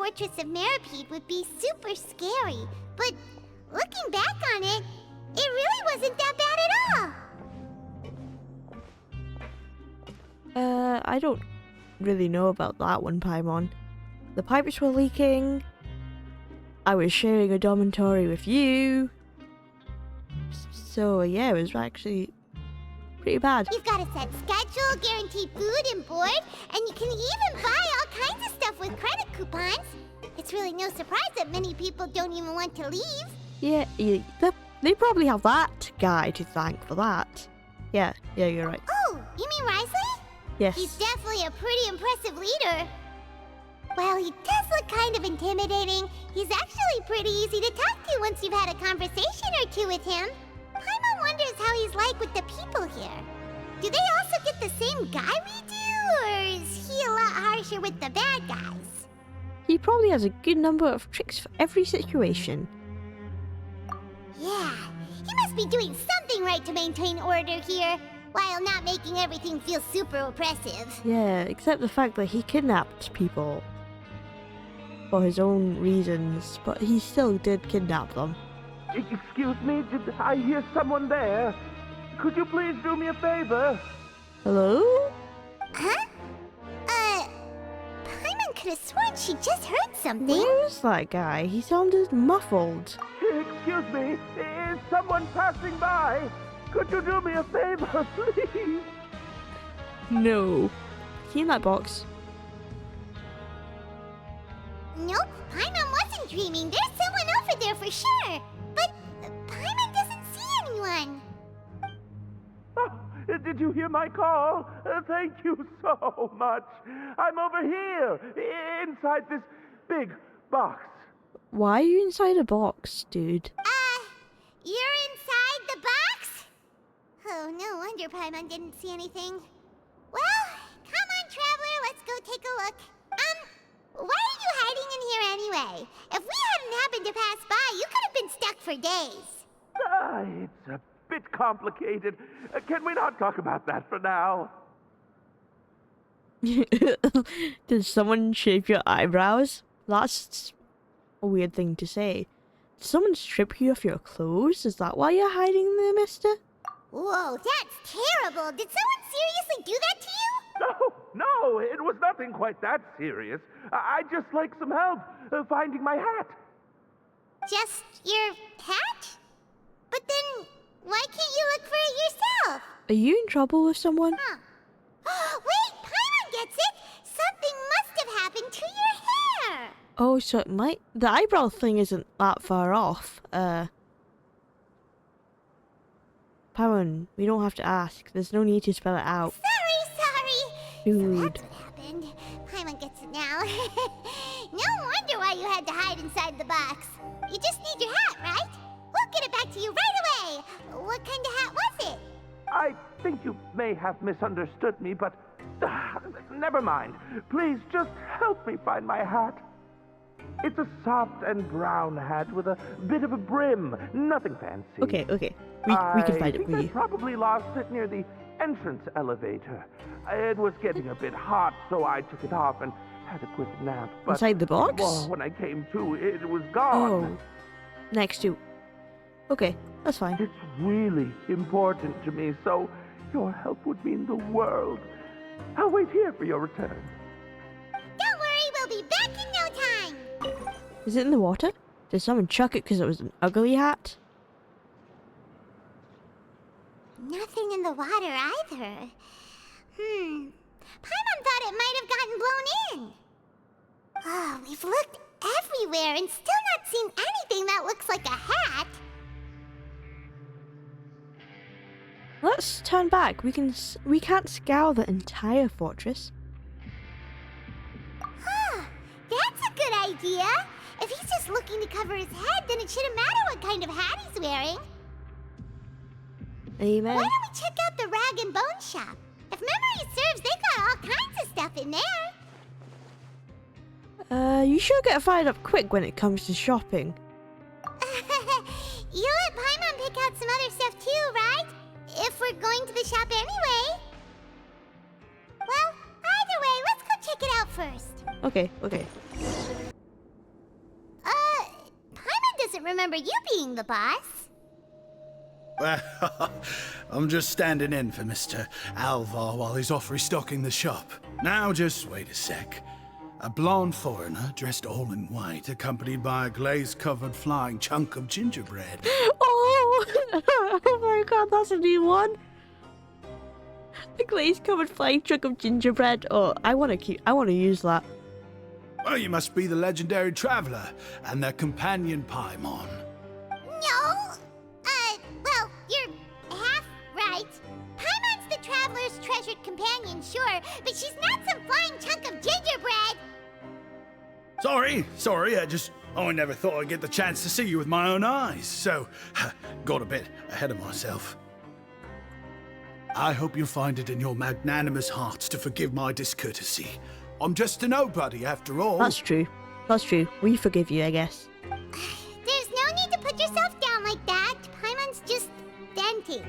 fortress of Meropide would be super scary, but looking back on it, it really wasn't that bad at all. I don't really know about that one, Paimon. The pipes were leaking. I was sharing a dormitory with you. So yeah, it was actually pretty bad. You've got a set schedule, guaranteed food and board, and you can even buy all kinds of stuff with credit coupons. It's really no surprise that many people don't even want to leave. Yeah, they probably have that guy to thank for that. Yeah, you're right. Oh, you mean Wriothesley? Yes. He's definitely a pretty impressive leader. Well, he does look kind of intimidating. He's actually pretty easy to talk to once you've had a conversation or two with him. Paimon wonders how he's like with the people here. Do they also get the same guy we do, or is he a lot harsher with the bad guys? He probably has a good number of tricks for every situation. Yeah, he must be doing something right to maintain order here, while not making everything feel super oppressive. Yeah, except the fact that he kidnapped people for his own reasons, but he still did kidnap them. Excuse me, did I hear someone there? Could you please do me a favor? Hello? Huh? Paimon could have sworn she just heard something. Where is that guy? He sounded muffled. Excuse me, is someone passing by? Could you do me a favor, please? No. Is he in that box? Nope, Paimon wasn't dreaming. There's someone over there for sure. But Paimon doesn't see anyone. Oh, did you hear my call? Thank you so much. I'm over here, inside this big box. Why are you inside a box, dude? You're inside the box? Oh, no wonder Paimon didn't see anything. Well, come on, traveler, let's go take a look. Why are you hiding in here anyway? If we hadn't happened to pass by, you could have been stuck for days. It's a bit complicated. Can we not talk about that for now? Did someone shave your eyebrows? That's a weird thing to say. Did someone strip you of your clothes? Is that why you're hiding there, mister? Whoa, that's terrible. Did someone seriously do that to you? No, it was nothing quite that serious. I'd just like some help finding my hat. Just your hat? But then, why can't you look for it yourself? Are you in trouble with someone? Huh. Wait, Paimon gets it! Something must have happened to your hair! Oh, so it might... The eyebrow thing isn't that far off. Paimon, we don't have to ask. There's no need to spell it out. Sorry. Dude. So that's what happened. Paimon gets it now. No wonder why you had to hide inside the box. You just need your hat, right? We'll get it back to you right away. What kind of hat was it? I think you may have misunderstood me, but never mind. Please just help me find my hat. It's a soft and brown hat with a bit of a brim. Nothing fancy. Okay. We can find it for I you. probably lost it near the entrance elevator. It was getting a bit hot, so I took it off and had a quick nap. But, Inside the box? well, when I came to, it was gone. Oh. Next to... Okay, that's fine. It's really important to me, so your help would mean the world. I'll wait here for your return. Don't worry, we'll be back in no time. Is it in the water? Did someone chuck it because it was an ugly hat? Nothing in the water either. Paimon thought it might have gotten blown in. Oh, we've looked everywhere and still not seen anything that looks like a hat. Let's turn back. We can't scour the entire fortress. That's a good idea. If he's just looking to cover his head, then it shouldn't matter what kind of hat he's wearing. Amen. Why don't we check out the rag and bone shop? If memory serves, they've got all kinds of stuff in there. You sure get fired up quick when it comes to shopping. You let Paimon pick out some other stuff too, right? If we're going to the shop anyway. Well, either way, let's go check it out first. Okay. remember you being the boss. Well, I'm just standing in for Mr. Alvar while he's off restocking the shop. Now, just wait a sec. A blonde foreigner, dressed all in white, accompanied by a glaze-covered flying chunk of gingerbread. Oh! Oh my god, that's a new one. The glaze-covered flying chunk of gingerbread. Oh, I want to use that. Well, you must be the legendary traveler and their companion Paimon. No! Well, you're half right. Paimon's the traveler's treasured companion, sure, but she's not some flying chunk of gingerbread. Sorry, I never thought I'd get the chance to see you with my own eyes, so got a bit ahead of myself. I hope you find it in your magnanimous hearts to forgive my discourtesy. I'm just a nobody, after all. That's true. That's true. We forgive you, I guess. There's no need to put yourself down like that. Paimon's just denting.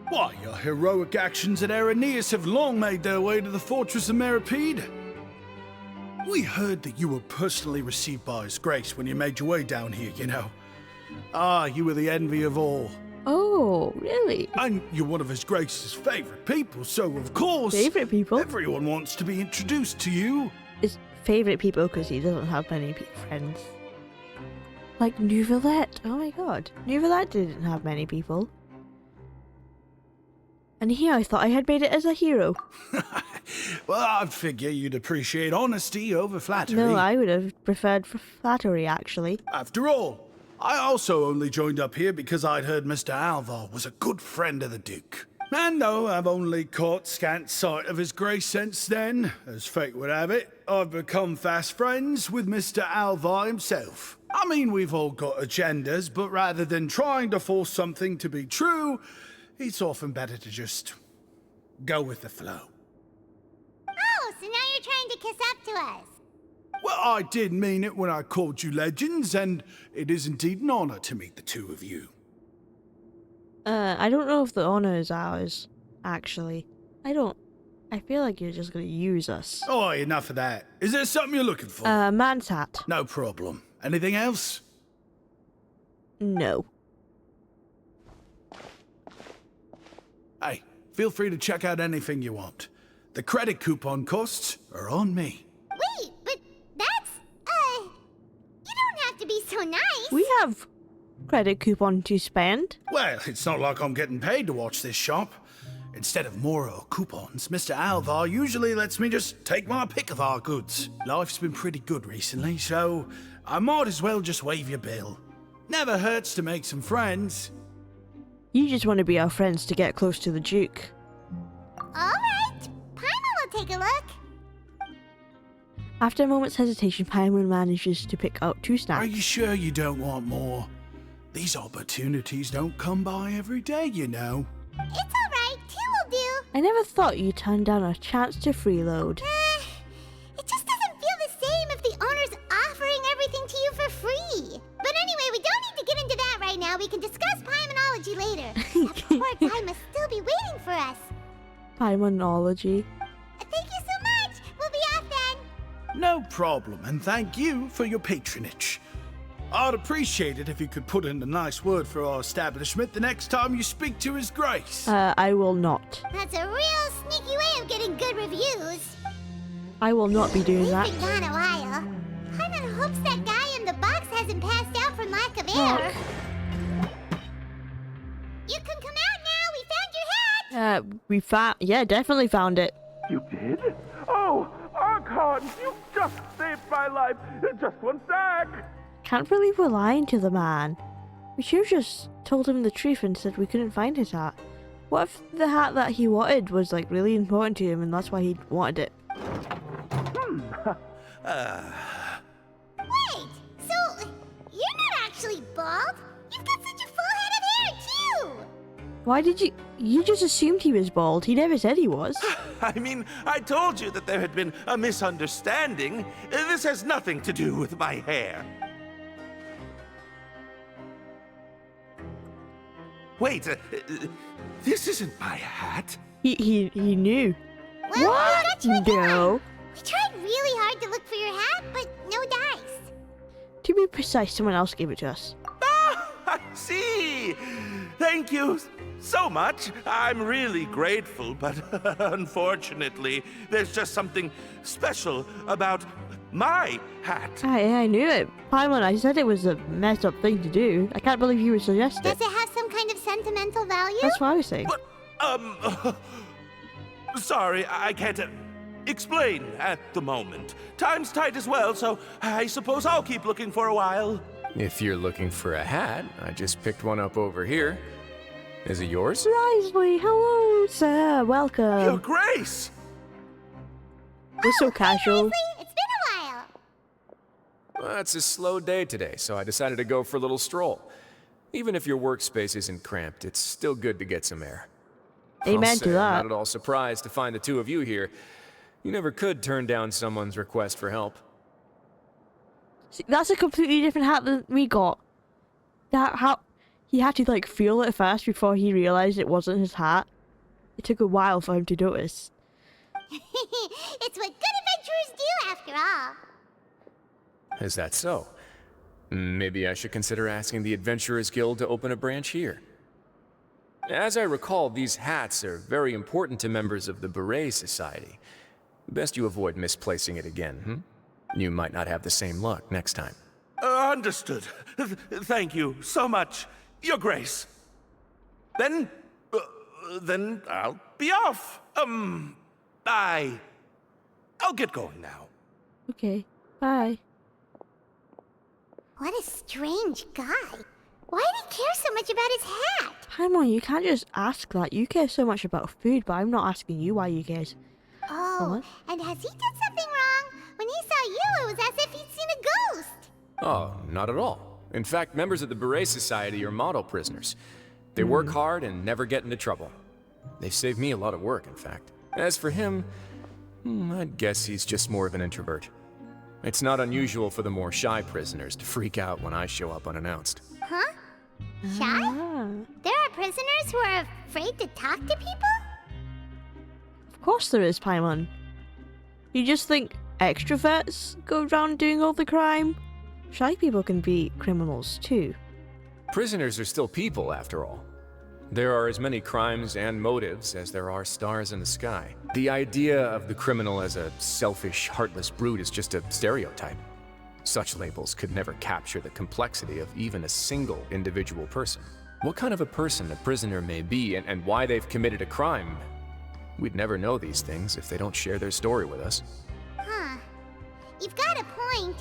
Why, your heroic actions at Aeneas have long made their way to the fortress of Meropide. We heard that you were personally received by His Grace when you made your way down here, you know. Ah, you were the envy of all. Oh, really? And you're one of His Grace's favorite people, so of course... Favorite people? Everyone wants to be introduced to you. His favorite people because he doesn't have many friends. Like Nouvelette. Oh my god. Nouvelette didn't have many people. And here I thought I had made it as a hero. Well, I figure you'd appreciate honesty over flattery. No, I would have preferred flattery, actually. After all, I also only joined up here because I'd heard Mr. Alvar was a good friend of the Duke. And though I've only caught scant sight of His Grace since then, as fate would have it, I've become fast friends with Mr. Alvar himself. I mean, we've all got agendas, but rather than trying to force something to be true, it's often better to just go with the flow. Oh, so now you're trying to kiss up to us. Well, I did mean it when I called you legends, and it is indeed an honor to meet the two of you. I don't know if the honor is ours, actually. I feel like you're just gonna use us. Oh, enough of that. Is there something you're looking for? Man's hat. No problem. Anything else? No. Hey, feel free to check out anything you want. The credit coupon costs are on me. Wait, but that's, you don't have to be so nice. We have credit coupon to spend. Well, it's not like I'm getting paid to watch this shop. Instead of more coupons, Mr. Alvar usually lets me just take my pick of our goods. Life's been pretty good recently, so I might as well just waive your bill. Never hurts to make some friends. You just want to be our friends to get close to the Duke. All right, Paimon will take a look. After a moment's hesitation, Paimon manages to pick out 2 snacks. Are you sure you don't want more? These opportunities don't come by every day, you know. It's all right, 2 will do. I never thought you turned down a chance to freeload. It just doesn't feel the same if the owner's offering everything to you for free. But anyway, we don't need to get into that right now. We can discuss Paimonology later. That poor guy must still be waiting for us. Paimonology. Thank you so much. We'll be off then. No problem, and thank you for your patronage. I'd appreciate it if you could put in a nice word for our establishment the next time you speak to His Grace. I will not. That's a real sneaky way of getting good reviews. I will not be doing We've that. been gone a while. Paimon hopes that guy in the box hasn't passed out from lack of air. You can come out now. We found your hat. Yeah, definitely found it. You did? Oh, Archon, you just saved my life. Just one sec. Can't believe we're lying to the man. We should have just told him the truth and said we couldn't find his hat. What if the hat that he wanted was like really important to him and that's why he wanted it? Wait, so you're not actually bald? You've got such a full head of hair, too! Why did you just assumed he was bald. He never said he was. I mean, I told you that there had been a misunderstanding. This has nothing to do with my hair. Wait, this isn't my hat. He knew. Well, What? we got you a No. We tried really hard to look for your hat, but no dice. To To be precise, someone else gave it to us. Ah, I see. Thank you so much. I'm really grateful, but unfortunately, there's just something special about my hat. I knew it. Paimon, I said it was a messed up thing to do. I can't believe you would suggest Does it. it have some kind of sentimental value? That's what I was saying. But, sorry, I can't explain at the moment. Time's tight as well, so I suppose I'll keep looking for a while. If you're looking for a hat, I just picked one up over here. Is it yours? Wriothesley, hello, sir. Your Welcome. Grace! We're so casual. It's been a while. Well, it's a slow day today, so I decided to go for a little stroll. Even if your workspace isn't cramped, it's still good to get some air. Amen I'll to say that. I'm not at all surprised to find the two of you here. You never could turn down someone's request for help. See, that's a completely different hat than we got. That hat, he had to like feel it first before he realized it wasn't his hat. It took a while for him to notice. It's what good adventurers do, after all. Is that so? Maybe I should consider asking the Adventurers Guild to open a branch here. As I recall, these hats are very important to members of the Beret Society. Best you avoid misplacing it again, You might not have the same luck next time. Understood. Thank you so much, Your Grace. Then I'll be off. I'll get going now. Okay, bye. What a strange guy. Why did he care so much about his hat? Paimon, you can't just ask that. You care so much about food, but I'm not asking you why you cared. Oh, What? and has he done something wrong? When he saw you, it was as if he'd seen a ghost. Oh, not at all. In fact, members of the Beret Society are model prisoners. They work hard and never get into trouble. They've saved me a lot of work, in fact. As for him, I'd guess he's just more of an introvert. It's not unusual for the more shy prisoners to freak out when I show up unannounced. Huh? Shy? Ah, There are prisoners who are afraid to talk to people? of course there is, Paimon. You just think extroverts go around doing all the crime? Shy people can be criminals too. Prisoners are still people, after all. There are as many crimes and motives as there are stars in the sky. The idea of the criminal as a selfish, heartless brute is just a stereotype. Such labels could never capture the complexity of even a single individual person. What kind of a person a prisoner may be and why they've committed a crime, we'd never know these things if they don't share their story with us. Huh. You've got a point.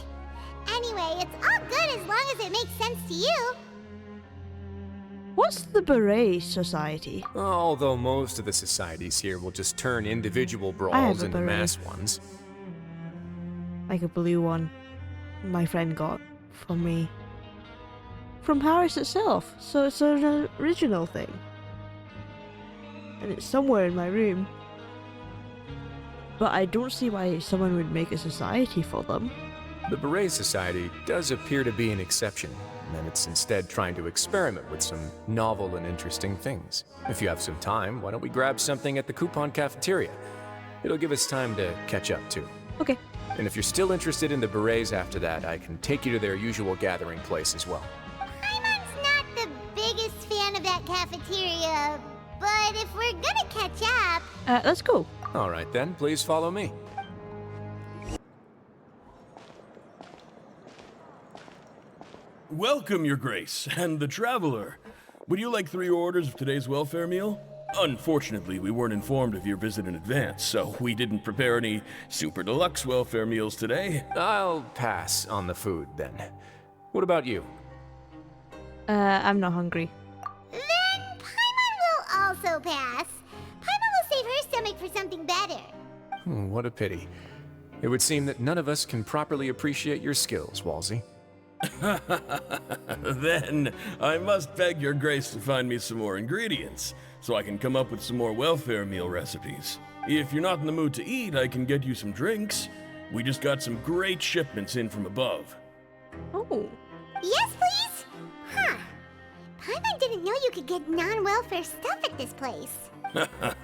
Anyway, it's all good as long as it makes sense to you. What's the Beret Society? Although most of the societies here will just turn individual brawls a into beret. mass ones. Like a blue one my friend got for me. From Paris itself, so it's an original thing. And it's somewhere in my room. But I don't see why someone would make a society for them. The Beret Society does appear to be an exception, and it's instead trying to experiment with some novel and interesting things. If you have some time, why don't we grab something at the Coupon Cafeteria? It'll give us time to catch up, too. Okay. And if you're still interested in the Berets after that, I can take you to their usual gathering place as well. Paimon's not the biggest fan of that cafeteria, but if we're gonna catch up... Let's go. All right then, please follow me. Welcome, Your Grace, and the Traveler. Would you like 3 orders of today's welfare meal? Unfortunately, we weren't informed of your visit in advance, so we didn't prepare any super deluxe welfare meals today. I'll pass on the food then. What about you? I'm not hungry. Then Paimon will also pass. Paimon will save her stomach for something better. What a pity. It would seem that none of us can properly appreciate your skills, Walsey. Then I must beg Your Grace to find me some more ingredients, so I can come up with some more welfare meal recipes. If you're not in the mood to eat, I can get you some drinks. We just got some great shipments in from above. Oh. Yes, please? Huh. Paimon didn't know you could get non-welfare stuff at this place.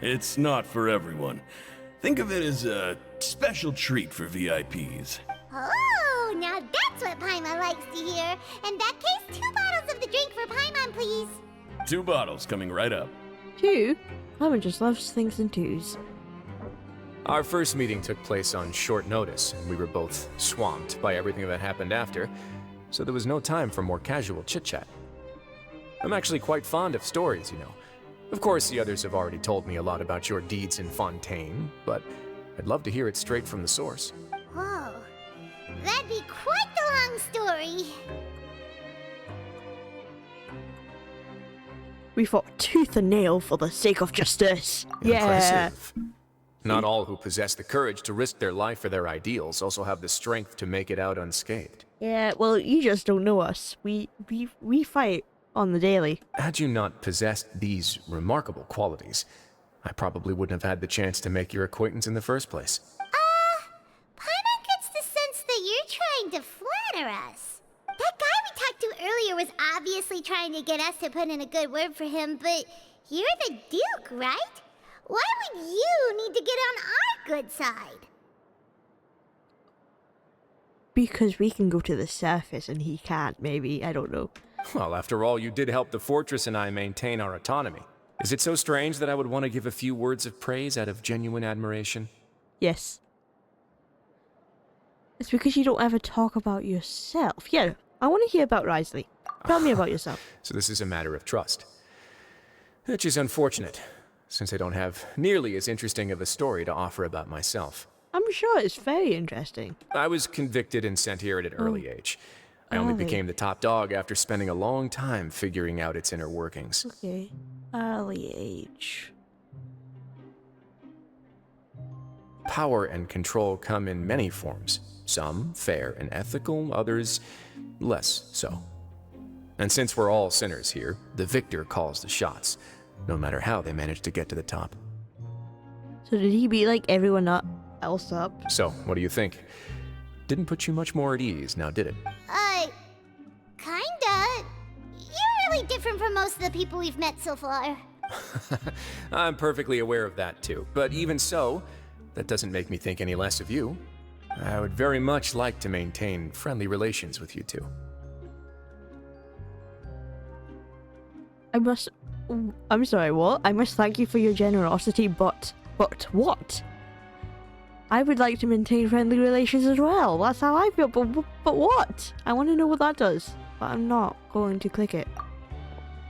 It's not for everyone. Think of it as a special treat for VIPs. Oh, now that's That's what Paimon likes to hear. In that case, 2 bottles of the drink for Paimon, please. 2 bottles coming right up. 2? Paimon just loves things in 2s. Our first meeting took place on short notice, and we were both swamped by everything that happened after, so there was no time for more casual chit-chat. I'm actually quite fond of stories, you know. Of course, the others have already told me a lot about your deeds in Fontaine, but I'd love to hear it straight from the source. Whoa. That'd be quite the long story. We fought tooth and nail for the sake of justice. Yeah. Impressive. Not all who possess the courage to risk their life for their ideals also have the strength to make it out unscathed. Yeah, well, you just don't know us. We fight on the daily. Had you not possessed these remarkable qualities, I probably wouldn't have had the chance to make your acquaintance in the first place. Paimon gets the sense that you're trying to flatter us. That guy we talked to earlier was obviously trying to get us to put in a good word for him, but you're the Duke, right? Why would you need to get on our good side? Because we can go to the surface and he can't, maybe. I don't know. Well, after all, you did help the fortress and I maintain our autonomy. Is it so strange that I would want to give a few words of praise out of genuine admiration? Yes. It's because you don't ever talk about yourself. Yeah, I want to hear about Wriothesley. Tell me about yourself. So this is a matter of trust. Which is unfortunate, since I don't have nearly as interesting of a story to offer about myself. I'm sure it's very interesting. I was convicted and sent here at an early age. I only became the top dog after spending a long time figuring out its inner workings. Okay. Early age. Power and control come in many forms. Some fair and ethical, others less so. And since we're all sinners here, the victor calls the shots, no matter how they manage to get to the top. So did he beat like everyone else up? So, what do you think? Didn't put you much more at ease, now did it? Kinda. You're really different from most of the people we've met so far. I'm perfectly aware of that too, but even so, that doesn't make me think any less of you. I would very much like to maintain friendly relations with you two. I'm sorry, what? I must thank you for your generosity, but what? I would like to maintain friendly relations as well. That's how I feel, but what? I want to know what that does, but I'm not going to click it.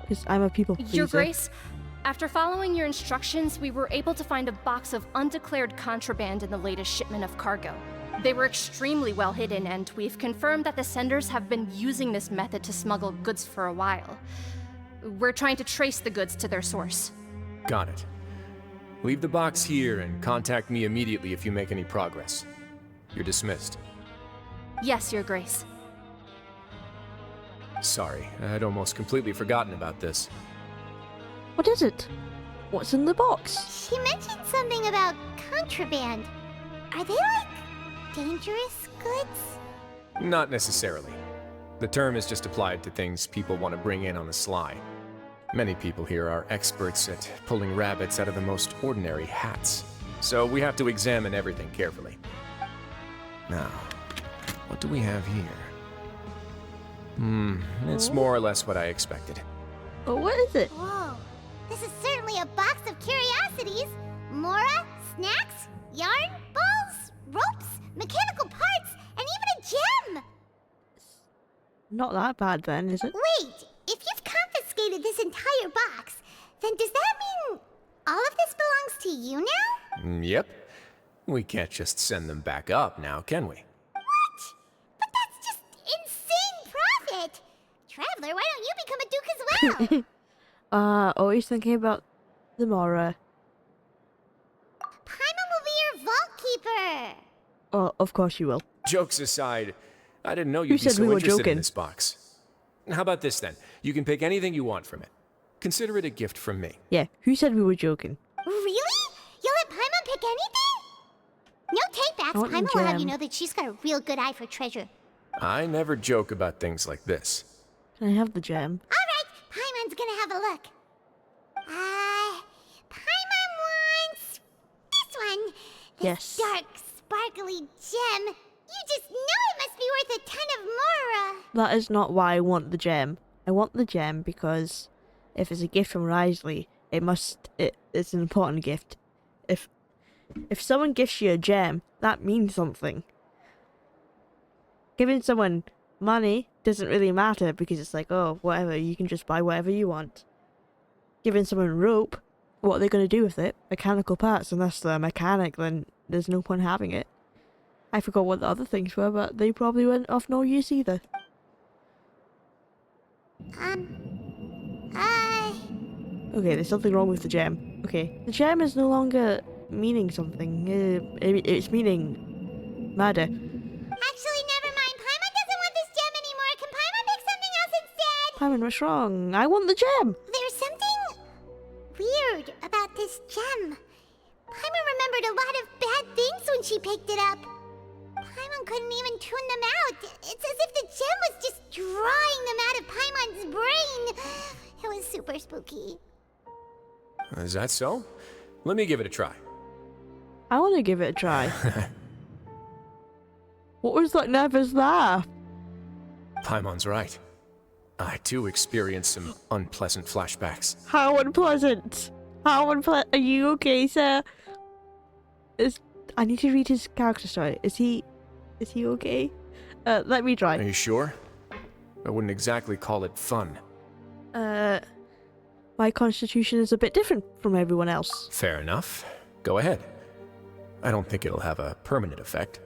Because I'm a people pleaser. Your Grace, after following your instructions, we were able to find a box of undeclared contraband in the latest shipment of cargo. They were extremely well hidden, and we've confirmed that the senders have been using this method to smuggle goods for a while. We're trying to trace the goods to their source. Got it. Leave the box here and contact me immediately if you make any progress. You're dismissed. Yes, Your Grace. Sorry, I'd almost completely forgotten about this. What is it? What's in the box? She mentioned something about contraband. Are they like dangerous goods? Not necessarily. The term is just applied to things people want to bring in on the sly. Many people here are experts at pulling rabbits out of the most ordinary hats, so we have to examine everything carefully. Now, what do we have here? It's more or less what I expected. Oh, what is it? Whoa, this is certainly a box of curiosities. Mora, snacks, yarn, balls, ropes, mechanical parts, and even a gem! Not that bad then, is it? Wait, if you've confiscated this entire box, then does that mean all of this belongs to you now? Yep. We can't just send them back up now, can we? What? But that's just insane profit! Traveler, why don't you become a duke as well? Always thinking about the Mora. Paimon will be your vault keeper! Oh, of course you will. Jokes aside, I didn't know Who you'd be said so we were interested in joking? this box. How about this then? You can pick anything you want from it. Consider it a gift from me. Yeah, who said we were joking? Really? You'll let Paimon pick anything? No take-backs. I want the Paimon will have you gem. know that she's got a real good eye for treasure. I never joke about things like this. Can I have the gem? Alright, Paimon's gonna have a look. Paimon wants this one. This Yes. dark, sparkly gem. You just know it must be worth a ton of more, That is not why I want the gem. I want the gem because if it's a gift from Wriothesley, it's an important gift. If someone gifts you a gem, that means something. Giving someone money doesn't really matter because it's like, oh, whatever, you can just buy whatever you want. Giving someone rope, what are they going to do with it? Mechanical parts, unless they're a mechanic, then there's no point having it. I forgot what the other things were, but they probably weren't of no use either. Okay, there's something wrong with the gem. Okay, the gem is no longer meaning something. It's meaning murder. Actually, never mind. Paimon doesn't want this gem anymore. Can Paimon pick something else instead? Paimon, what's wrong? I want the gem! There's something weird about this gem. Paimon remembered a lot of bad things when she picked it up. Paimon couldn't even tune them out. It's as if the gem was just drawing them out of Paimon's brain. It was super spooky. Is that so? Let me give it a try. I want to give it a try. What was that nervous laugh? Paimon's right. I too experienced some unpleasant flashbacks. How unpleasant! How unpleasant! Are you okay, sir? I need to read his character story. Is he okay? Let me Are try. you sure? I wouldn't exactly call it fun. My constitution is a bit different from everyone else. Fair enough. Go ahead. I don't think it'll have a permanent effect.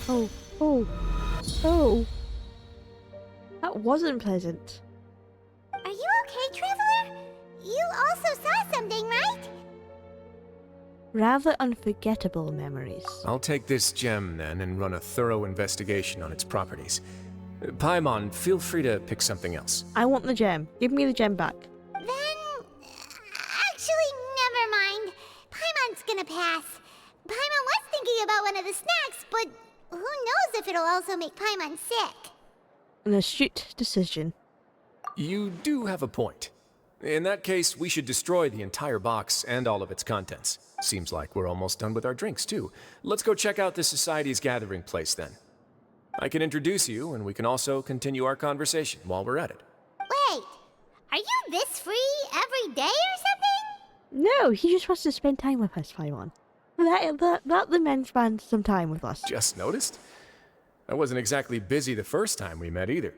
Oh. That wasn't pleasant. Are you okay, Traveler? You also saw something, right? Rather unforgettable memories. I'll take this gem then and run a thorough investigation on its properties. Paimon, feel free to pick something else. I want the gem. Give me the gem back. Then, actually, never mind. Paimon's gonna pass. Paimon was thinking about one of the snacks, but who knows if it'll also make Paimon sick. An astute decision. You do have a point. In that case, we should destroy the entire box and all of its contents. Seems like we're almost done with our drinks, too. Let's go check out the Society's gathering place, then. I can introduce you, and we can also continue our conversation while we're at it. Wait, are you this free every day or something? No, he just wants to spend time with us, Paimon. Let the men spend some time with us. Just noticed? I wasn't exactly busy the first time we met, either.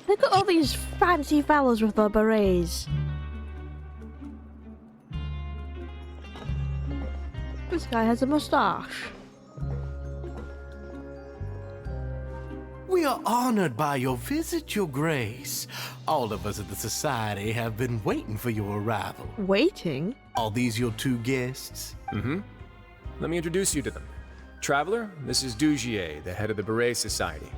Look at all these fancy fellows with their berets. This guy has a mustache. We are honored by your visit, Your Grace. All of us at the Society have been waiting for your arrival. Waiting? Are these your two guests? Mm-hmm. Let me introduce you to them. Traveler, this is Dugier, the head of the Beret Society.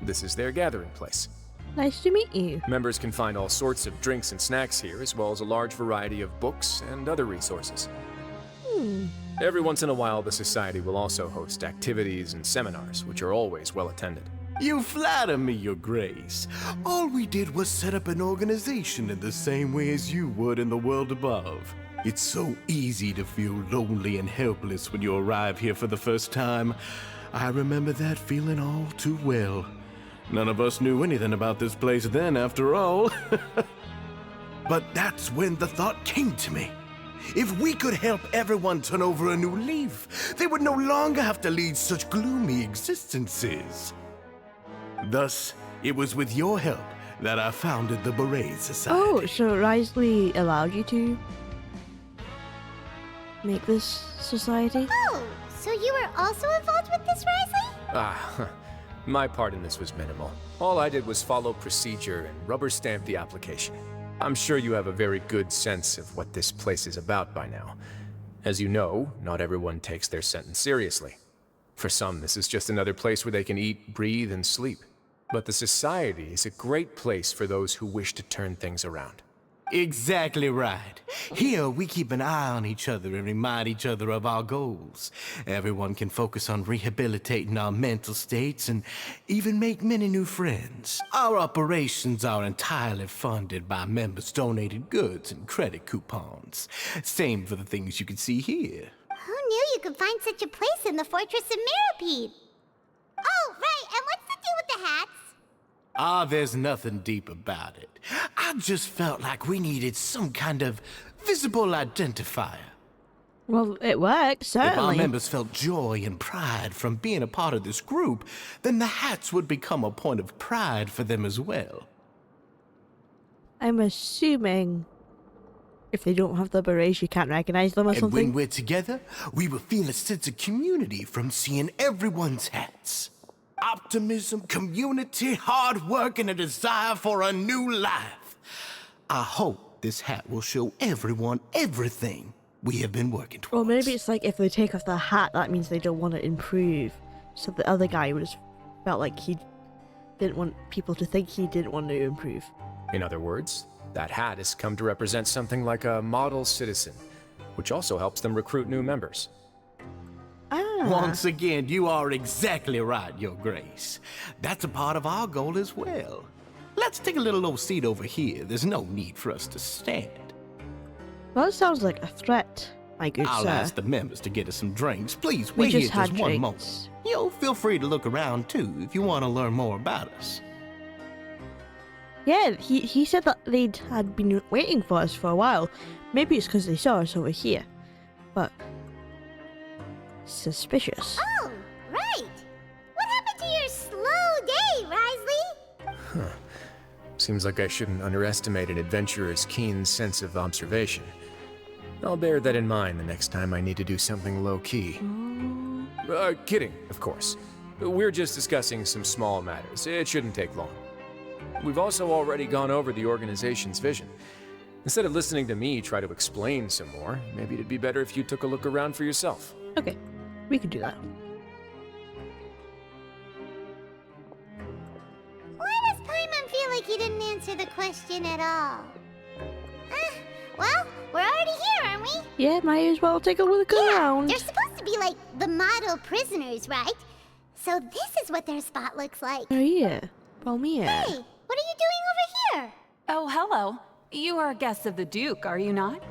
This is their gathering place. Nice to meet you. Members can find all sorts of drinks and snacks here, as well as a large variety of books and other resources. Every once in a while, the Society will also host activities and seminars, which are always well attended. You flatter me, Your Grace. All we did was set up an organization in the same way as you would in the world above. It's so easy to feel lonely and helpless when you arrive here for the first time. I remember that feeling all too well. None of us knew anything about this place then, after all. But that's when the thought came to me. If we could help everyone turn over a new leaf, they would no longer have to lead such gloomy existences. Thus, it was with your help that I founded the Beret Society. Oh, so Wriothesley allowed you to make this society? Oh, so you were also involved with this, Wriothesley? My part in this was minimal. All I did was follow procedure and rubber stamp the application. I'm sure you have a very good sense of what this place is about by now. As you know, not everyone takes their sentence seriously. For some, this is just another place where they can eat, breathe, and sleep. But the Society is a great place for those who wish to turn things around. Exactly right. Here, we keep an eye on each other and remind each other of our goals. Everyone can focus on rehabilitating our mental states and even make many new friends. Our operations are entirely funded by members' donated goods and credit coupons. Same for the things you can see here. Who knew you could find such a place in the Fortress of Meropide? Oh, right, and what's the deal with the hats? Ah, there's nothing deep about it. I just felt like we needed some kind of visible identifier. Well, it worked, If our certainly. members felt joy and pride from being a part of this group, then the hats would become a point of pride for them as well. I'm assuming if they don't have the berets, you can't recognize them or And something. when we're together, we will feel a sense of community from seeing everyone's hats. Optimism, community, hard work, and a desire for a new life. I hope this hat will show everyone everything we have been working Or towards. maybe it's like if they take off their hat, that means they don't want to improve. So the other guy would have felt like he didn't want people to think he didn't want to improve. In other words, that hat has come to represent something like a model citizen, which also helps them recruit new members. Ah. Once again, you are exactly right, Your Grace. That's a part of our goal as well. Let's take a little old seat over here. There's no need for us to stand. Well, it sounds like a threat, my good I'll sir. ask the members to get us some drinks. Please We wait here just just had one drinks. moment. Yo, feel free to look around too if you want to learn more about us. Yeah, he said that they'd had been waiting for us for a while. Maybe it's because they saw us over here. But suspicious. Oh, right. What happened to your slow day, Wriothesley? Seems like I shouldn't underestimate an adventurer's keen sense of observation. I'll bear that in mind the next time I need to do something low-key. Kidding, of course. We're just discussing some small matters. It shouldn't take long. We've also already gone over the organization's vision. Instead of listening to me try to explain some more, maybe it'd be better if you took a look around for yourself. Okay, we can do that. Why does Paimon feel like he didn't answer the question at all? Well, we're already here, aren't we? Yeah, might as well take a look around. They're supposed to be like the model prisoners, right? So this is what their spot looks like. Oh yeah, Palmia. Hey, what are you doing over here? Oh, hello. You are guests of the Duke, are you not?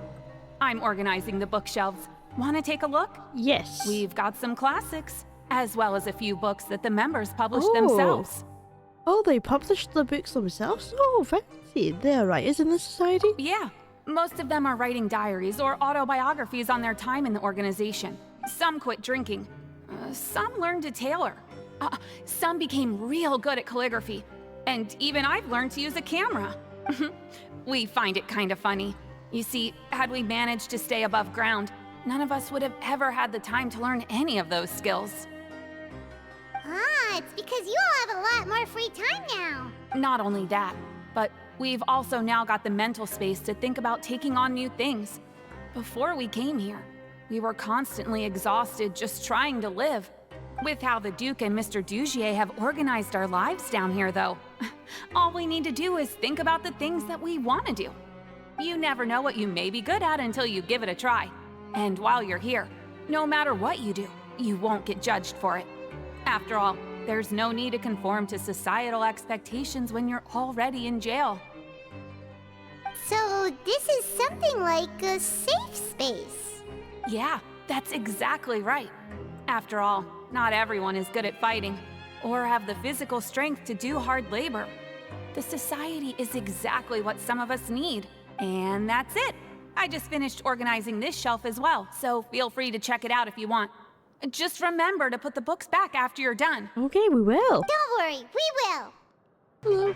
I'm organizing the bookshelves. Want to take a look? Yes. We've got some classics, as well as a few books that the members published Oh. themselves. Oh, they published the books themselves? Oh, fancy. They're writers in the society? Yeah, most of them are writing diaries or autobiographies on their time in the organization. Some quit drinking. Some learned to tailor. Some became real good at calligraphy. And even I've learned to use a camera. We find it kind of funny. You see, had we managed to stay above ground, none of us would have ever had the time to learn any of those skills. Ah, it's because you all have a lot more free time now. Not only that, but we've also now got the mental space to think about taking on new things. Before we came here, we were constantly exhausted just trying to live. With how the Duke and Mr. Dugier have organized our lives down here, though, all we need to do is think about the things that we want to do. You never know what you may be good at until you give it a try. And while you're here, no matter what you do, you won't get judged for it. After all, there's no need to conform to societal expectations when you're already in jail. So this is something like a safe space. Yeah, that's exactly right. After all, not everyone is good at fighting, or have the physical strength to do hard labor. The society is exactly what some of us need, and that's it. I just finished organizing this shelf as well, so feel free to check it out if you want. Just remember to put the books back after you're done. Okay, we will. Don't worry, we will. Hello.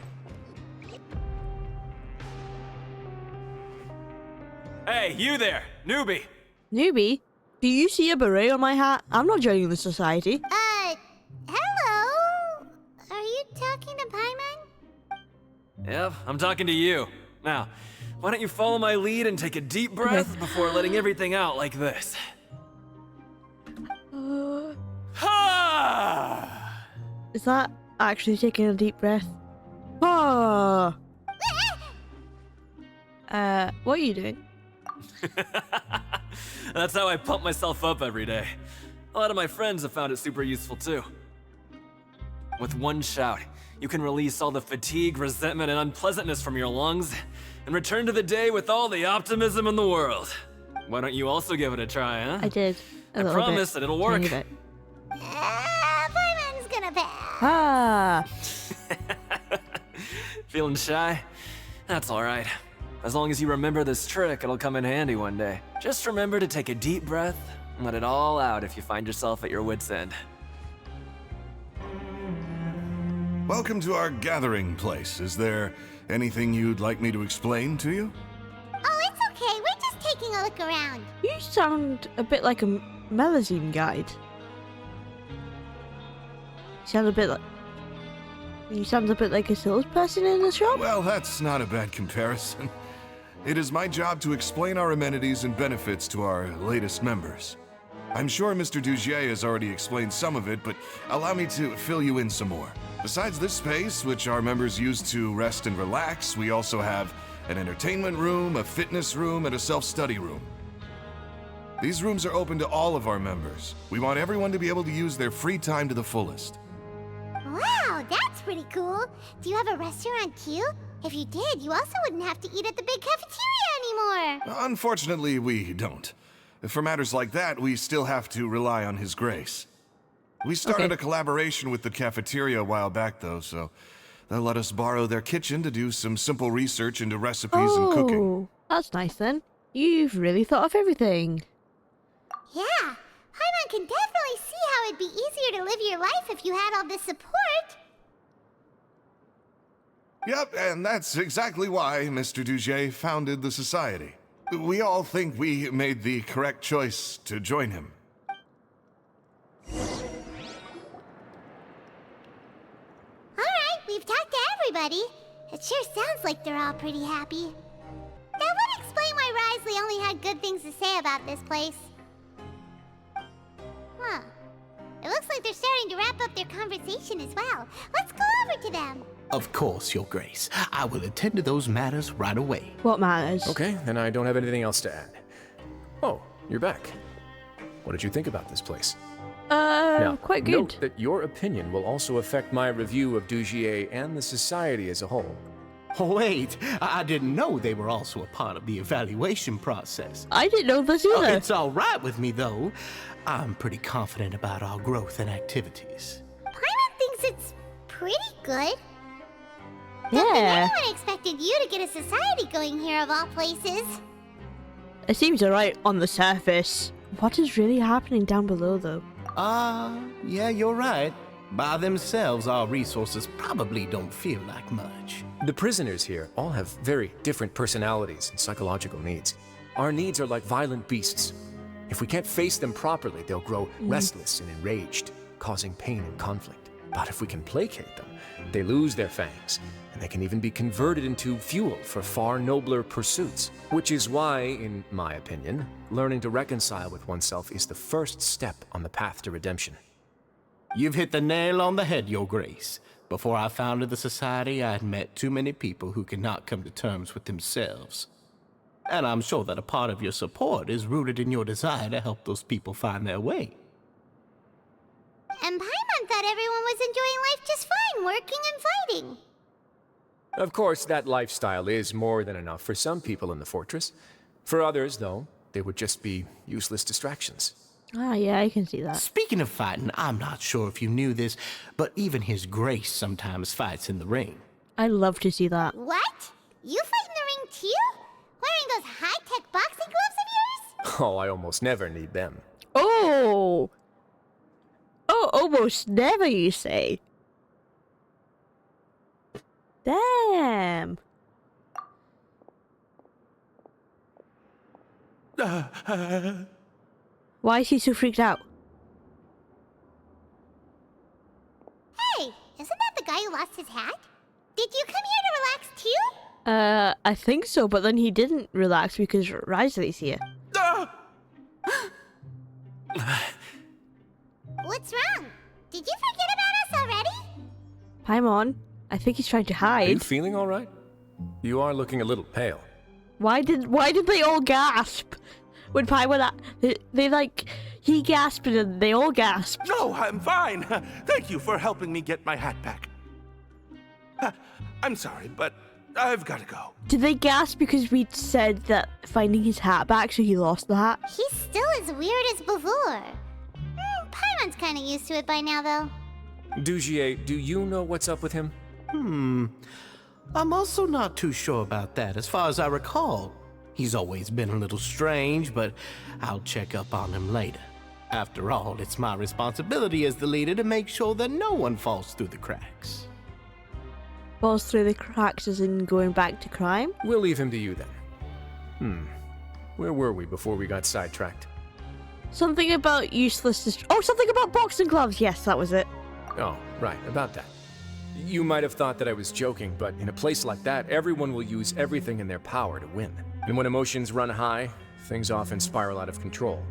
Hey, you there, newbie! Newbie, do you see a beret on my hat? I'm not joining the society. Hello? Are you talking to Paimon? Yep, I'm talking to you. Now, why don't you follow my lead and take a deep breath before letting everything out like this? Ha! Is that actually taking a deep breath? Ah! What are you doing? That's how I pump myself up every day. A lot of my friends have found it super useful too. With one shout, you can release all the fatigue, resentment, and unpleasantness from your lungs and return to the day with all the optimism in the world. Why don't you also give it a try, huh? I did. I promise that it'll work. Paimon's gonna pass. Ah. Feeling shy? That's alright. As long as you remember this trick, it'll come in handy one day. Just remember to take a deep breath and let it all out if you find yourself at your wit's end. Welcome to our gathering place. Is there anything you'd like me to explain to you? Oh, it's okay. We're just taking a look around. You sound a bit like a Melusine guide. You sound a bit like a salesperson in the shop? Well, that's not a bad comparison. It is my job to explain our amenities and benefits to our latest members. I'm sure Mr. Dugier has already explained some of it, but allow me to fill you in some more. Besides this space, which our members use to rest and relax, we also have an entertainment room, a fitness room, and a self-study room. These rooms are open to all of our members. We want everyone to be able to use their free time to the fullest. Wow, that's pretty cool. Do you have a restaurant too? If you did, you also wouldn't have to eat at the big cafeteria anymore. Unfortunately, we don't. For matters like that, we still have to rely on His Grace. We started a collaboration with the cafeteria a while back, though, so they'll let us borrow their kitchen to do some simple research into recipes and cooking. Oh, that's nice then. You've really thought of everything. Yeah, Paimon can definitely see how it'd be easier to live your life if you had all this support. Yep, and that's exactly why Mr. Dugier founded the Society. We all think we made the correct choice to join him. Alright, we've talked to everybody. It sure sounds like they're all pretty happy. That would explain why Wriothesley only had good things to say about this place. Huh. It looks like they're starting to wrap up their conversation as well. Let's go over to them. Of course, Your Grace. I will attend to those matters right away. What matters? Okay, then I don't have anything else to add. Oh, you're back. What did you think about this place? Now, quite good. Note that your opinion will also affect my review of Dugier and the Society as a whole. Wait, I didn't know they were also a part of the evaluation process. I didn't know this either. It's all right with me, though. I'm pretty confident about our growth and activities. Paimon thinks it's pretty good. Yeah. Anyone expected you to get a society going here of all places. It seems alright on the surface. What is really happening down below, though? Yeah, you're right. By themselves, our resources probably don't feel like much. The prisoners here all have very different personalities and psychological needs. Our needs are like violent beasts. If we can't face them properly, they'll grow restless and enraged, causing pain and conflict. But if we can placate them, they lose their fangs, and they can even be converted into fuel for far nobler pursuits. Which is why, in my opinion, learning to reconcile with oneself is the first step on the path to redemption. You've hit the nail on the head, Your Grace. Before I founded the Society, I had met too many people who could not come to terms with themselves. And I'm sure that a part of your support is rooted in your desire to help those people find their way. And Paimon thought everyone was enjoying life just fine, working and fighting. Of course, that lifestyle is more than enough for some people in the fortress. For others, though, they would just be useless distractions. Ah, yeah, I can see that. Speaking of fighting, I'm not sure if you knew this, but even His Grace sometimes fights in the ring. I'd love to see that. What? You fight in the ring too? Wearing those high-tech boxing gloves of yours? Oh, I almost never need them. Oh! Oh, almost never, you say? Damn. Why is he so freaked out? Hey, isn't that the guy who lost his hat? Did you come here to relax too? I think so, but then he didn't relax because Wriothesley's here. What's wrong? Did you forget about us already? Paimon, I think he's trying to Are you hide. feeling all right? You are looking a little pale. Why did they all gasp? When Paimon, he gasped and they all gasped. No, I'm fine. Thank you for helping me get my hat back. I'm sorry, but I've got to go. Did they gasp because we'd said that finding his hat back, so he lost the hat? He's still as weird as before. Paimon's kind of used to it by now, though. Dujier, do you know what's up with him? I'm also not too sure about that. As far as I recall, he's always been a little strange, but I'll check up on him later. After all, it's my responsibility as the leader to make sure that no one falls through the cracks. Falls through the cracks as in going back to crime? We'll leave him to you then. Where were we before we got sidetracked? Something about something about boxing gloves. Yes, that was it. Oh, right, about that. You might have thought that I was joking, but in a place like that, everyone will use everything in their power to win. And when emotions run high, things often spiral out of control.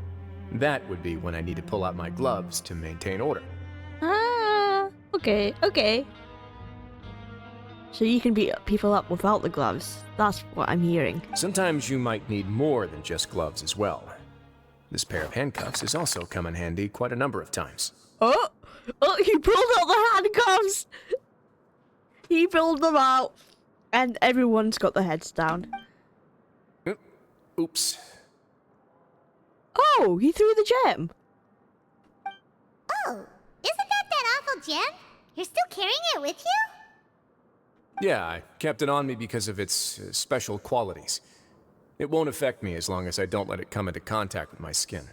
That would be when I need to pull out my gloves to maintain order. Okay. So you can beat people up without the gloves. That's what I'm hearing. Sometimes you might need more than just gloves as well. This pair of handcuffs has also come in handy quite a number of times. Oh, he pulled out the handcuffs! He pulled them out. And everyone's got their heads down. Oops. Oh, he threw the gem. Oh, isn't that awful gem? You're still carrying it with you? Yeah, I kept it on me because of its special qualities. It won't affect me as long as I don't let it come into contact with my skin.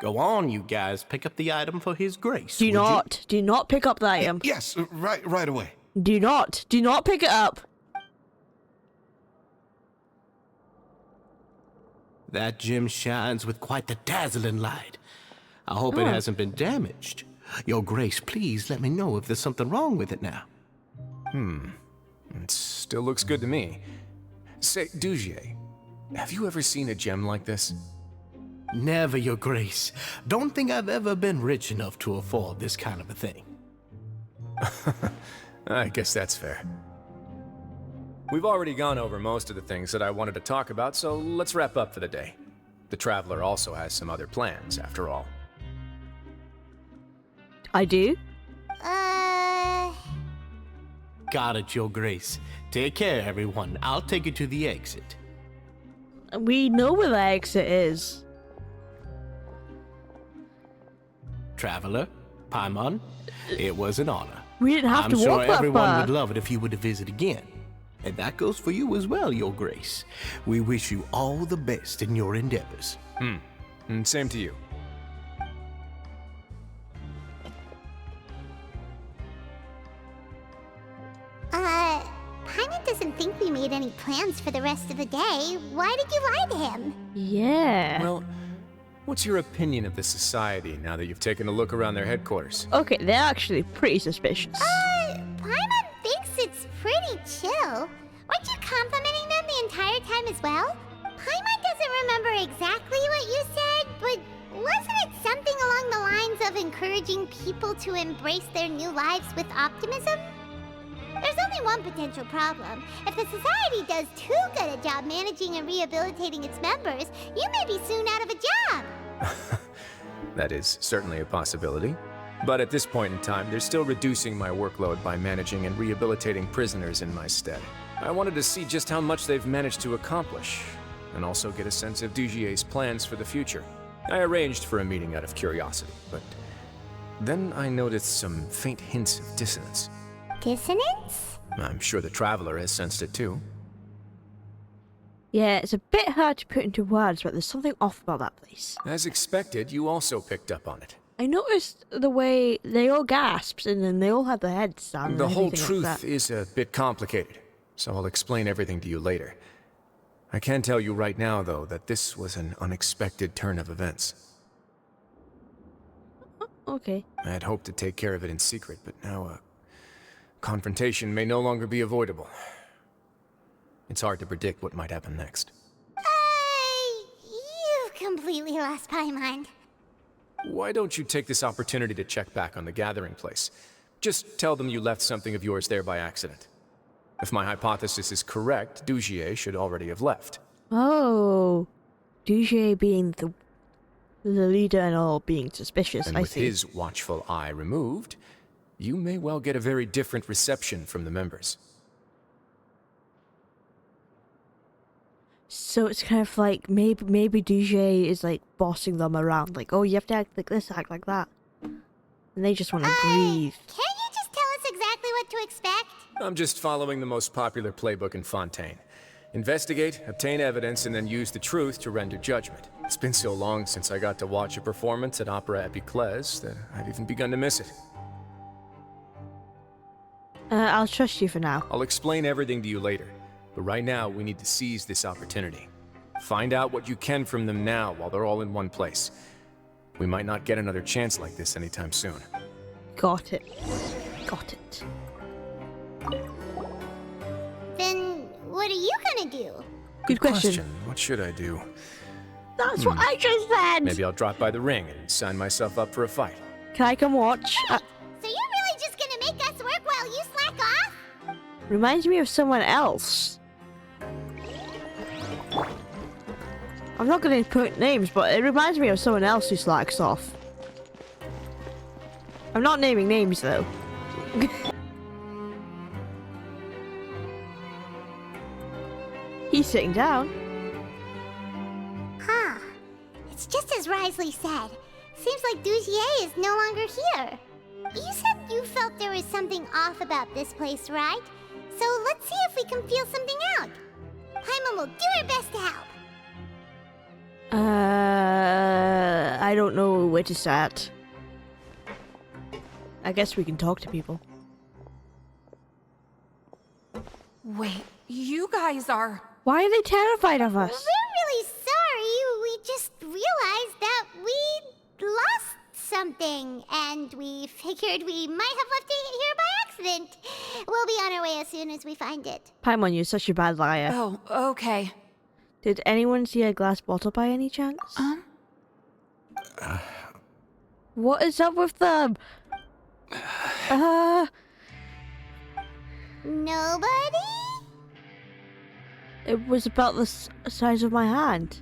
Go on, you guys. Pick up the item for his grace. Do not pick up the item. Yes, right away. Do not pick it up. That gem shines with quite the dazzling light. I hope it hasn't been damaged. Your Grace, please let me know if there's something wrong with it now. It still looks good to me. Say, Dujier, have you ever seen a gem like this? Never, Your Grace. Don't think I've ever been rich enough to afford this kind of a thing. I guess that's fair. We've already gone over most of the things that I wanted to talk about, so let's wrap up for the day. The Traveler also has some other plans, after all. I do? Got it, Your Grace. Take care, everyone. I'll take you to the exit. We know where the exit is. Traveler, Paimon, it was an honor. We didn't have to walk that far. I'm sure everyone would love it if you were to visit again. And that goes for you as well, Your Grace. We wish you all the best in your endeavors. And same to you. Paimon doesn't think we made any plans for the rest of the day. Why did you lie to him? Yeah. Well, what's your opinion of the society now that you've taken a look around their headquarters? Okay, they're actually pretty suspicious. Paimon thinks it's pretty chill. Weren't you complimenting them the entire time as well? Paimon doesn't remember exactly what you said, but wasn't it something along the lines of encouraging people to embrace their new lives with optimism? There's only one potential problem. If the society does too good a job managing and rehabilitating its members, you may be soon out of a job. That is certainly a possibility. But at this point in time, they're still reducing my workload by managing and rehabilitating prisoners in my stead. I wanted to see just how much they've managed to accomplish, and also get a sense of Dujier's plans for the future. I arranged for a meeting out of curiosity, but then I noticed some faint hints of dissonance. Dissonance? I'm sure the Traveler has sensed it too. Yeah, it's a bit hard to put into words, but there's something off about that place. As expected, you also picked up on it. I noticed the way they all gasped and then they all had their heads down. The whole truth is a bit complicated, so I'll explain everything to you later. I can tell you right now, though, that this was an unexpected turn of events. Okay. I had hoped to take care of it in secret, but now a confrontation may no longer be avoidable. It's hard to predict what might happen next. You've completely lost my mind. Why don't you take this opportunity to check back on the gathering place? Just tell them you left something of yours there by accident. If my hypothesis is correct, Dujier should already have left. Oh, DJ being the leader and all being suspicious. And I with see. his watchful eye removed, you may well get a very different reception from the members. So it's kind of like maybe DJ is like bossing them around, like, oh, you have to act like this, act like that, and they just want to breathe. Can't you just tell us exactly what to expect? I'm just following the most popular playbook in Fontaine. Investigate, obtain evidence, and then use the truth to render judgment. It's been so long since I got to watch a performance at Opera Epiclese that I've even begun to miss it. I'll trust you for now. I'll explain everything to you later, but right now we need to seize this opportunity. Find out what you can from them now while they're all in one place. We might not get another chance like this anytime soon. Got it. Got it. Then what are you gonna do? Good question. What should I do? That's what I just said. Maybe I'll drop by the ring and sign myself up for a fight. Can I come watch? So you're really just gonna make us work while you slack off? Reminds me of someone else. I'm not going to put names, but it reminds me of someone else who slacks off. I'm not naming names, though. He's sitting down. Huh. It's just as Wriothesley said. Seems like Dugier is no longer here. You said you felt there was something off about this place, right? So let's see if we can feel something out. Paimon will do her best to help. I don't know where to start. I guess we can talk to people. Wait, you guys are... Why are they terrified of us? We're really sorry. We just realized that we lost something, and we figured we might have left it here by accident. We'll be on our way as soon as we find it. Paimon, you're such a bad liar. Oh, okay. Did anyone see a glass bottle by any chance? What is up with them? Nobody? It was about the size of my hand.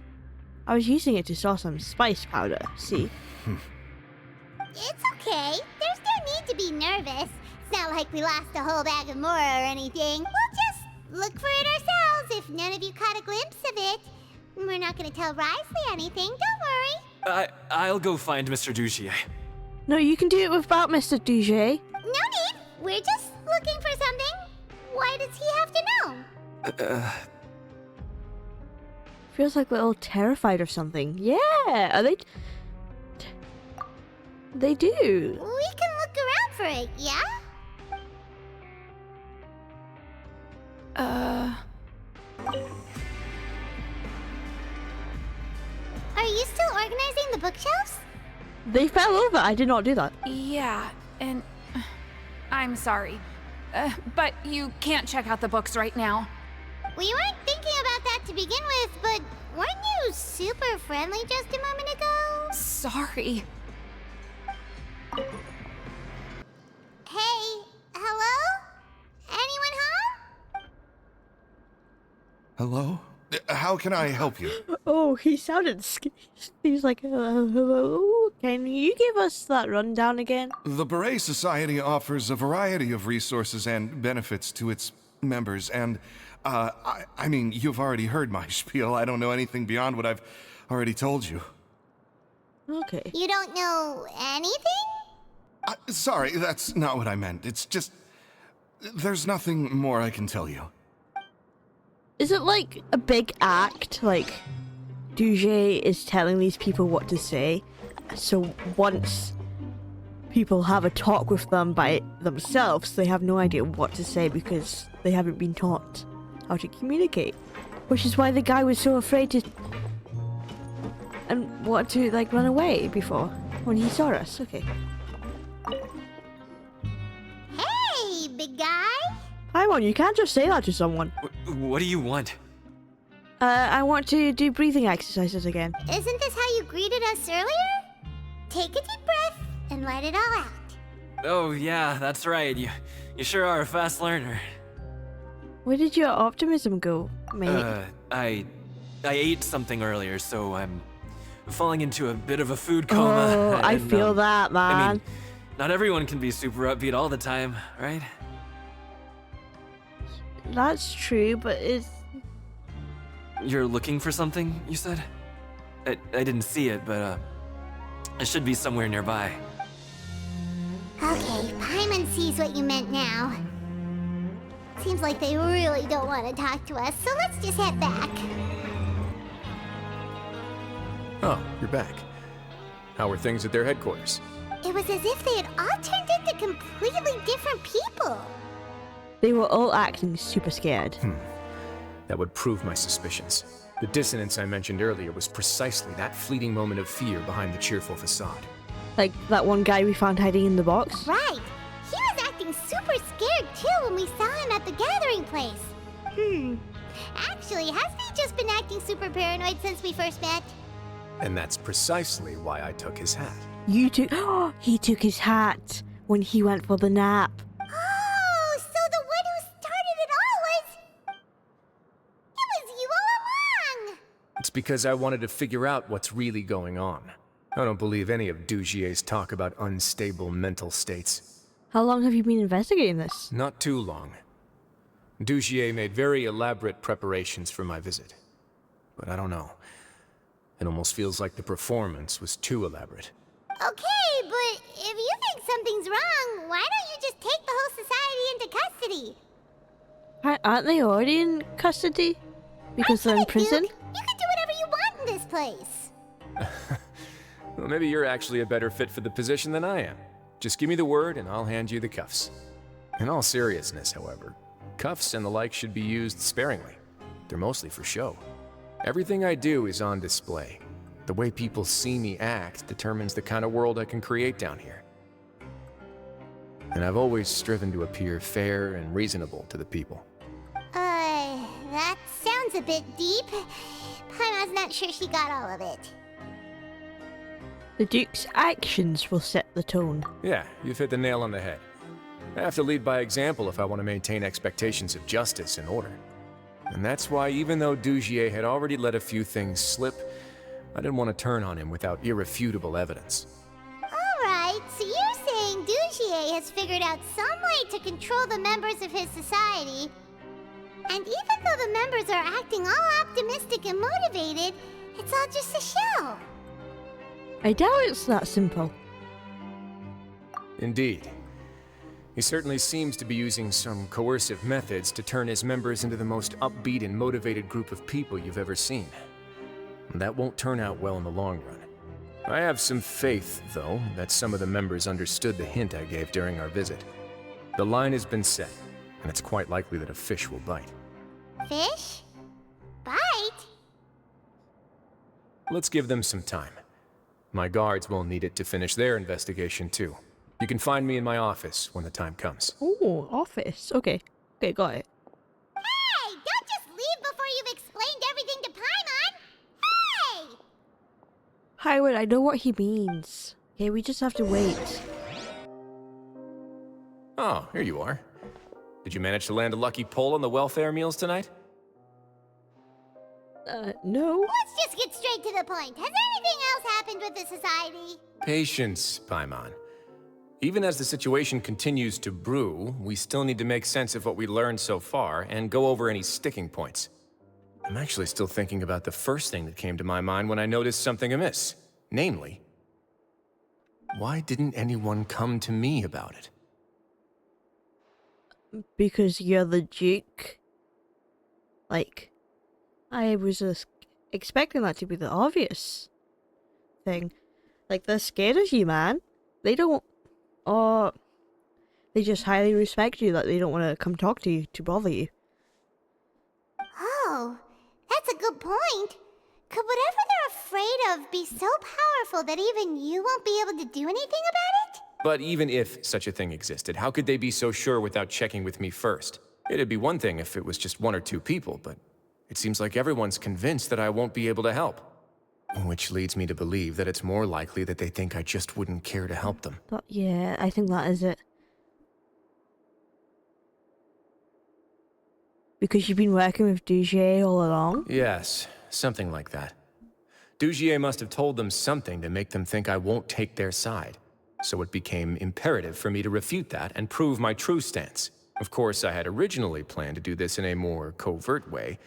I was using it to saw some spice powder, see? It's okay. There's no need to be nervous. It's not like we lost a whole bag of more or anything. We'll just look for it ourselves if none of you caught a glimpse of it. We're not going to tell Wriothesley anything, don't worry. I'll go find Mr. Dugier. No, you can do it without Mr. Dugier. No need. We're just looking for something. Why does he have to know? Feels like they're all terrified of something. Yeah, are they? They do. We can look around for it, yeah? Are you still organizing the bookshelves? They fell over. I did not do that. Yeah, and... I'm sorry. But you can't check out the books right now. We weren't thinking about that to begin with, but weren't you super friendly just a moment ago? Sorry. Hey, hello? Anyone home? Hello? How can I help you? Oh, he sounded scared. He's like, hello? Can you give us that rundown again? The Beret Society offers a variety of resources and benefits to its members, and, I mean, you've already heard my spiel. I don't know anything beyond what I've already told you. Okay. You don't know anything? Sorry, that's not what I meant. It's just... there's nothing more I can tell you. Is it like a big act? Like, Dugier is telling these people what to say, so once people have a talk with them by themselves, they have no idea what to say because they haven't been taught how to communicate. Which is why the guy was so afraid to... and wanted to, like, run away before, when he saw us. Okay. Hey, big guy. Paimon, you can't just say that to someone. What do you want? I want to do breathing exercises again. Isn't this how you greeted us earlier? Take a deep breath and let it all out. Oh, yeah, that's right. You sure are a fast learner. Where did your optimism go, mate? I ate something earlier, so I'm falling into a bit of a food coma. Oh, I and, feel that, man. I mean, not everyone can be super upbeat all the time, right? That's true, but it's... You're looking for something, you said? I didn't see it, but it should be somewhere nearby. Okay, Paimon sees what you meant now. Seems like they really don't want to talk to us, so let's just head back. Oh, you're back. How were things at their headquarters? It was as if they had all turned into completely different people. They were all acting super scared. That would prove my suspicions. The dissonance I mentioned earlier was precisely that fleeting moment of fear behind the cheerful facade. Like that one guy we found hiding in the box? Right. He was acting super scared too when we saw him at the gathering place. Actually, hasn't he just been acting super paranoid since we first met? And that's precisely why I took his hat. You took... he took his hat when he went for the nap. Oh, so the one who started it all was... It was you all along! It's because I wanted to figure out what's really going on. I don't believe any of Dugier's talk about unstable mental states. How long have you been investigating this? Not too long. Dugier made very elaborate preparations for my visit. But I don't know. It almost feels like the performance was too elaborate. Okay, but if you think something's wrong, why don't you just take the whole society into custody? Aren't they already in custody? Because they're in prison? Duke. You can do whatever you want in this place. Well, maybe you're actually a better fit for the position than I am. Just give me the word and I'll hand you the cuffs. In all seriousness, however, cuffs and the like should be used sparingly. They're mostly for show. Everything I do is on display. The way people see me act determines the kind of world I can create down here. And I've always striven to appear fair and reasonable to the people. That sounds a bit deep. Paimon's not sure she got all of it. The Duke's actions will set the tone. Yeah, you've hit the nail on the head. I have to lead by example if I want to maintain expectations of justice and order. And that's why even though Dugier had already let a few things slip, I didn't want to turn on him without irrefutable evidence. Alright, so you're saying Dugier has figured out some way to control the members of his society. And even though the members are acting all optimistic and motivated, it's all just a show. I doubt it's that simple. Indeed. He certainly seems to be using some coercive methods to turn his members into the most upbeat and motivated group of people you've ever seen. That won't turn out well in the long run. I have some faith, though, that some of the members understood the hint I gave during our visit. The line has been set, and it's quite likely that a fish will bite. Fish? Bite? Let's give them some time. My guards will need it to finish their investigation, too. You can find me in my office when the time comes. Oh, office. Okay. Okay, got it. Hey! Don't just leave before you've explained everything to Paimon! Hey! Howard, I know what he means. Okay, we just have to wait. Oh, here you are. Did you manage to land a lucky pull on the welfare meals tonight? No. Let's just get straight to the point. Has anything else happened with the society? Patience, Paimon. Even as the situation continues to brew, we still need to make sense of what we learned so far and go over any sticking points. I'm actually still thinking about the first thing that came to my mind when I noticed something amiss. Namely, why didn't anyone come to me about it? Because you're the Duke. Like, I was just expecting that to be the obvious thing. Like, they're scared of you, man. They don't... Or they just highly respect you that they don't want to come talk to you to bother you. Oh, that's a good point. Could whatever they're afraid of be so powerful that even you won't be able to do anything about it? But even if such a thing existed, how could they be so sure without checking with me first? It'd be one thing if it was just one or two people, but it seems like everyone's convinced that I won't be able to help. Which leads me to believe that it's more likely that they think I just wouldn't care to help them. But yeah, I think that is it. Because you've been working with Dugier all along? Yes. something like that. Dugier must have told them something to make them think I won't take their side. So it became imperative for me to refute that and prove my true stance. Of course, I had originally planned to do this in a more covert way,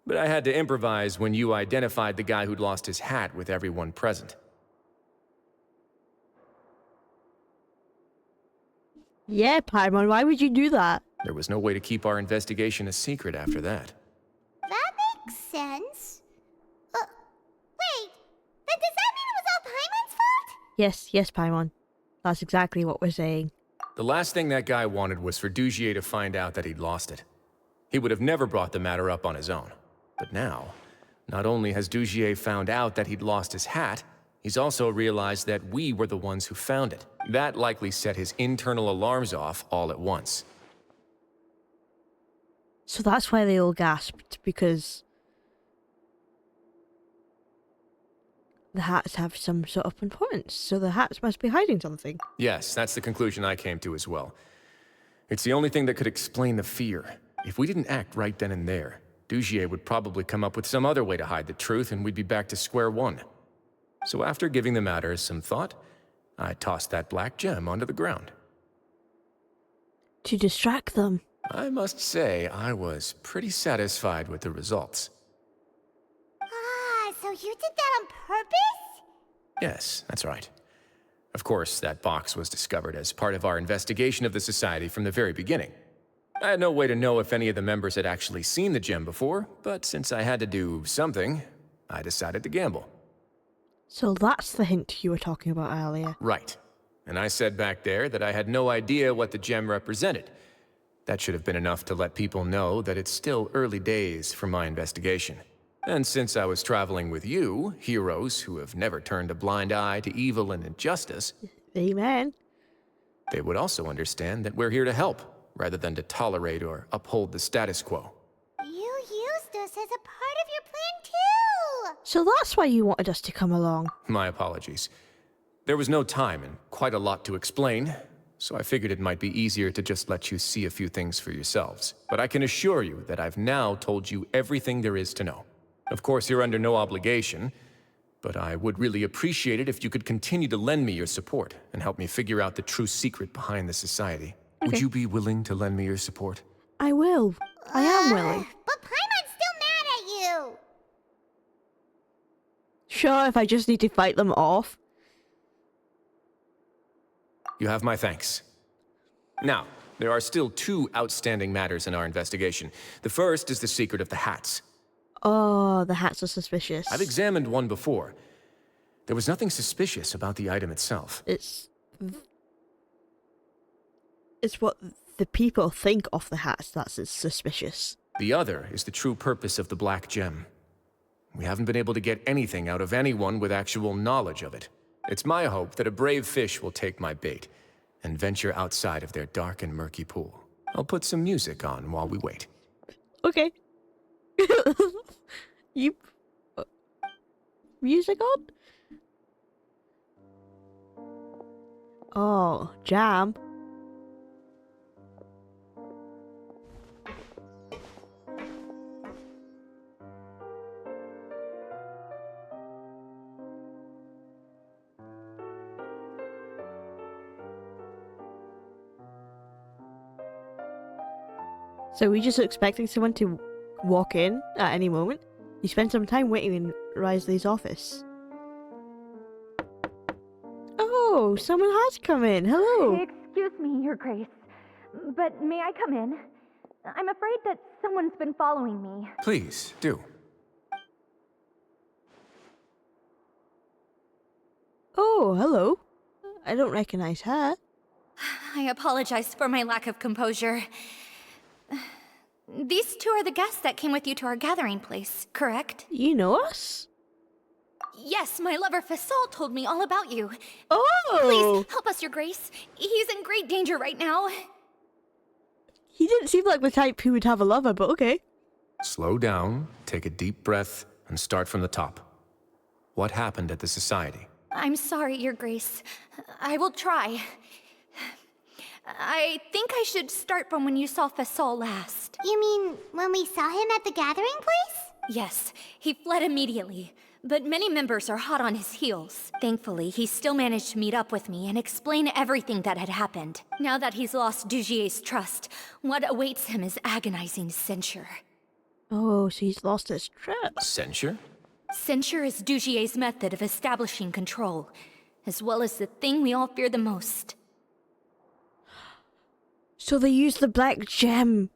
but I had to improvise when you identified the guy who'd lost his hat with everyone present. Yeah, Paimon, why would you do that? There was no way to keep our investigation a secret after that. That makes sense. Wait, then does that mean it was all Paimon's fault? Yes, Paimon. That's exactly what we're saying. The last thing that guy wanted was for Dugier to find out that he'd lost it. He would have never brought the matter up on his own. But now, not only has Dugier found out that he'd lost his hat, he's also realized that we were the ones who found it. That likely set his internal alarms off all at once. So that's why they all gasped, because the hats have some sort of importance, so the hats must be hiding something. Yes, that's the conclusion I came to as well. It's the only thing that could explain the fear. If we didn't act right then and there, Dugier would probably come up with some other way to hide the truth, and we'd be back to square one. So after giving the matter some thought, I tossed that black gem onto the ground. To distract them. I must say, I was pretty satisfied with the results. Ah, so you did that on purpose? Yes, that's right. Of course, that box was discovered as part of our investigation of the Society from the very beginning. I had no way to know if any of the members had actually seen the gem before, but since I had to do something, I decided to gamble. So that's the hint you were talking about earlier. Right. And I said back there that I had no idea what the gem represented. That should have been enough to let people know that it's still early days for my investigation. And since I was traveling with you, heroes who have never turned a blind eye to evil and injustice, Amen. they would also understand that we're here to help, rather than to tolerate or uphold the status quo. You used us as a part of your plan too! So that's why you wanted us to come along. My apologies. There was no time and quite a lot to explain, so I figured it might be easier to just let you see a few things for yourselves. But I can assure you that I've now told you everything there is to know. Of course, you're under no obligation, but I would really appreciate it if you could continue to lend me your support and help me figure out the true secret behind the Society. Okay. Would you be willing to lend me your support? I will. I am willing. But Paimon's still mad at you! Sure, if I just need to fight them off. You have my thanks. Now, there are still two outstanding matters in our investigation. The first is the secret of the hats. Oh, the hats are suspicious. I've examined one before. There was nothing suspicious about the item itself. It's what the people think of the hats that's suspicious. The other is the true purpose of the black gem. We haven't been able to get anything out of anyone with actual knowledge of it. It's my hope that a brave fish will take my bait and venture outside of their dark and murky pool. I'll put some music on while we wait. Okay. You... music on? Oh, jam. So we just expecting someone to walk in at any moment? You spend some time waiting in Wriothesley's office. Oh, someone has come in. Hello. Excuse me, Your Grace, but may I come in? I'm afraid that someone's been following me. Please, do. Oh, hello. I don't recognize her. I apologize for my lack of composure. These two are the guests that came with you to our gathering place, correct? You know us? Yes, my lover Fasol told me all about you. Oh! Please, help us, Your Grace. He's in great danger right now. He didn't seem like the type who would have a lover, but okay. Slow down, take a deep breath, and start from the top. What happened at the Society? I'm sorry, Your Grace. I will try. I think I should start from when you saw Fasol last. You mean when we saw him at the gathering place? Yes, he fled immediately, but many members are hot on his heels. Thankfully, he still managed to meet up with me and explain everything that had happened. Now that he's lost Dugier's trust, what awaits him is agonizing censure. Oh, so he's lost his trust. Censure? Censure is Dugier's method of establishing control, as well as the thing we all fear the most. So they use the black gem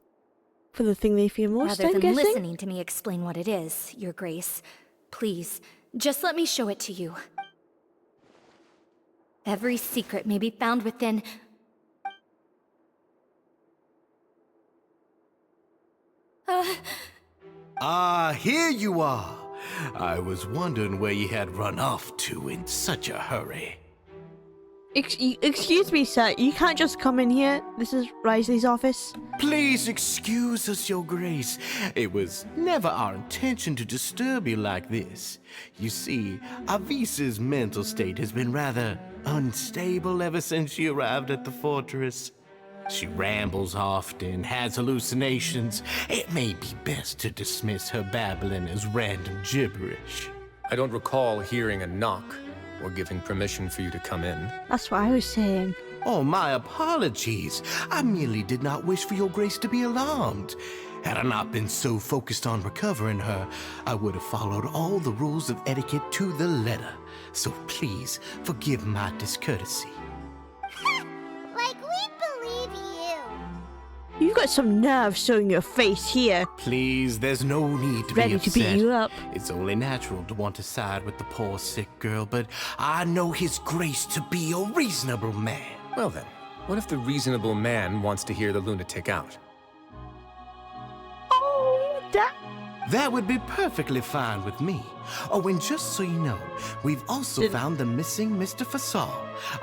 for the thing they fear most, Rather I'm than guessing? listening to me explain what it is, Your Grace, please, just let me show it to you. Every secret may be found within... Here you are. I was wondering where you had run off to in such a hurry. Excuse me, sir. You can't just come in here. This is Wriothesley's office. Please excuse us, Your Grace. It was never our intention to disturb you like this. You see, Avisa's mental state has been rather unstable ever since she arrived at the fortress. She rambles often, has hallucinations. It may be best to dismiss her babbling as random gibberish. I don't recall hearing a knock or giving permission for you to come in. That's what I was saying. Oh, my apologies. I merely did not wish for Your Grace to be alarmed. Had I not been so focused on recovering her, I would have followed all the rules of etiquette to the letter. So please, forgive my discourtesy. Like, we believe you. You've got some nerve showing your face here. Please, there's no need to Ready be upset. to beat you up. It's only natural to want to side with the poor sick girl, but I know His Grace to be a reasonable man. Well then, what if the reasonable man wants to hear the lunatic out? Oh, That would be perfectly fine with me. Oh, and just so you know, we've also found the missing Mr. Fasal.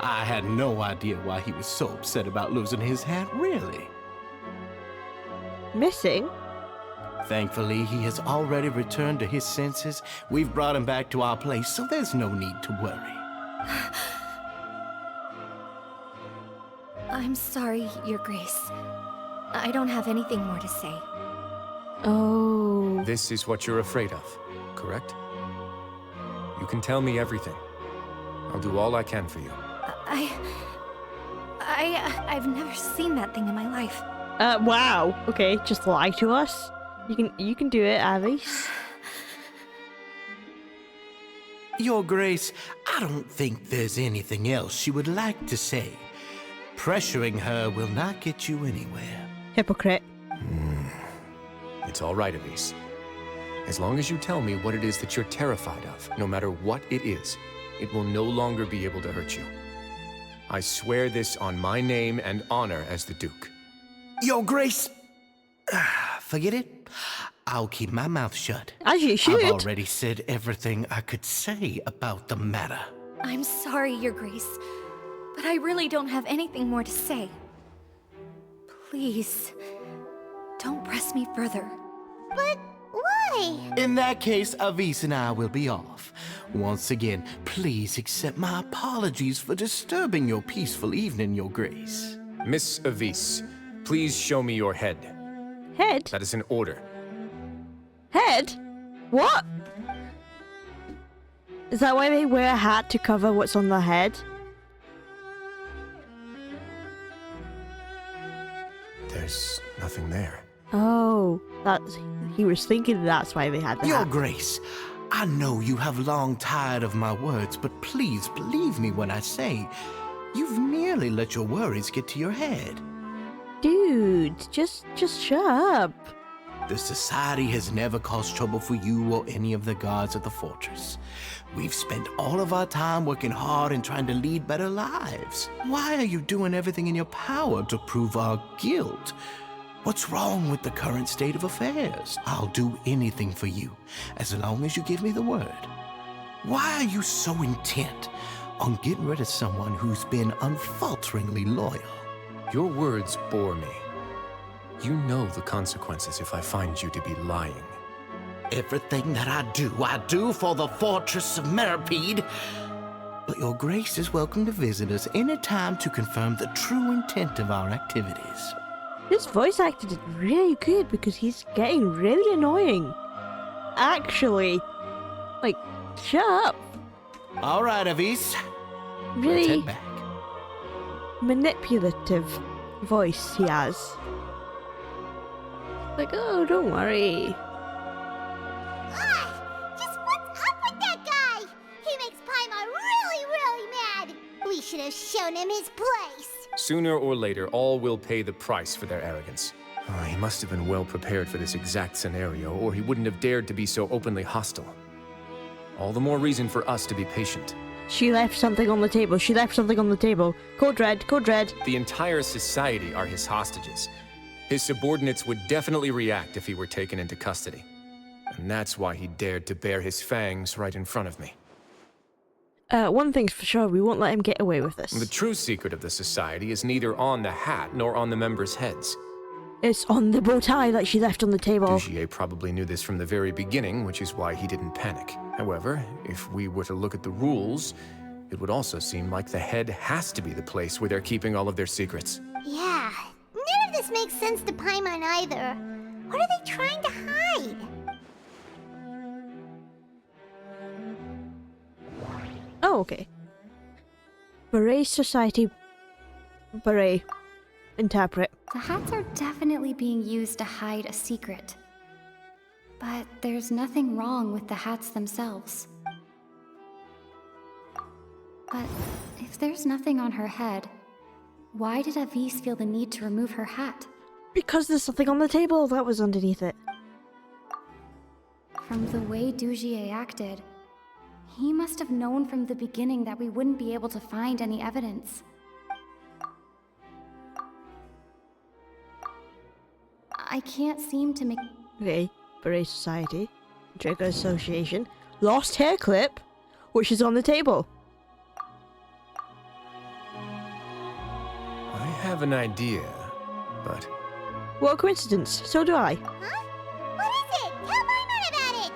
I had no idea why he was so upset about losing his hat, really. Missing? Thankfully, he has already returned to his senses. We've brought him back to our place, so there's no need to worry. I'm sorry, Your Grace. I don't have anything more to say. Oh. This is what you're afraid of, correct? You can tell me everything. I'll do all I can for you. I've never seen that thing in my life. Wow. Okay, just lie to us. You can do it, Alice. Your Grace, I don't think there's anything else she would like to say. Pressuring her will not get you anywhere. Hypocrite. It's all right, Elise. As long as you tell me what it is that you're terrified of, no matter what it is, it will no longer be able to hurt you. I swear this on my name and honor as the Duke. Your Grace, forget it. I'll keep my mouth shut. As you should. I've already said everything I could say about the matter. I'm sorry, Your Grace, but I really don't have anything more to say. Please, don't press me further. But why? In that case, Avis and I will be off. Once again, please accept my apologies for disturbing your peaceful evening, Your Grace. Miss Avis, please show me your head. Head? That is an order. Head? What? Is that why they wear a hat to cover what's on their head? There's nothing there. Oh, he was thinking that's why they had the Your hat. Grace, I know you have long tired of my words, but please believe me when I say you've merely let your worries get to your head. Dude, just shut up. The Society has never caused trouble for you or any of the guards at the fortress. We've spent all of our time working hard and trying to lead better lives. Why are you doing everything in your power to prove our guilt? What's wrong with the current state of affairs? I'll do anything for you, as long as you give me the word. Why are you so intent on getting rid of someone who's been unfalteringly loyal? Your words bore me. You know the consequences if I find you to be lying. Everything that I do for the fortress of Meropide. But Your Grace is welcome to visit us any time to confirm the true intent of our activities. His voice acting is really good because he's getting really annoying. actually. Like, shut up. All right, Avis. Really Head back. manipulative voice he has. Like, oh, don't worry. Just what's up with that guy? He makes Paimon really, really mad. We should have shown him his place. Sooner or later, all will pay the price for their arrogance. Oh, he must have been well prepared for this exact scenario, or he wouldn't have dared to be so openly hostile. All the more reason for us to be patient. She left something on the table. She left something on the table. Code Red, Code Red. The entire society are his hostages. His subordinates would definitely react if he were taken into custody. And that's why he dared to bare his fangs right in front of me. One thing's for sure, we won't let him get away with this. The true secret of the society is neither on the hat nor on the members' heads. It's on the bow tie that she left on the table. Dugier probably knew this from the very beginning, which is why he didn't panic. However, if we were to look at the rules, it would also seem like the head has to be the place where they're keeping all of their secrets. Yeah, none of this makes sense to Paimon either. What are they trying to hide? Oh, okay. Beret Society. Beret. Interpret. The hats are definitely being used to hide a secret. But there's nothing wrong with the hats themselves. But if there's nothing on her head, why did Avis feel the need to remove her hat? Because there's something on the table that was underneath it. From the way Dugier acted, he must have known from the beginning that we wouldn't be able to find any evidence. I can't seem to make... Okay, Beret Society, Draco Association, lost hair clip, which is on the table. I have an idea, but... What a coincidence, so do I. Huh? What is it? Tell Paimon about it!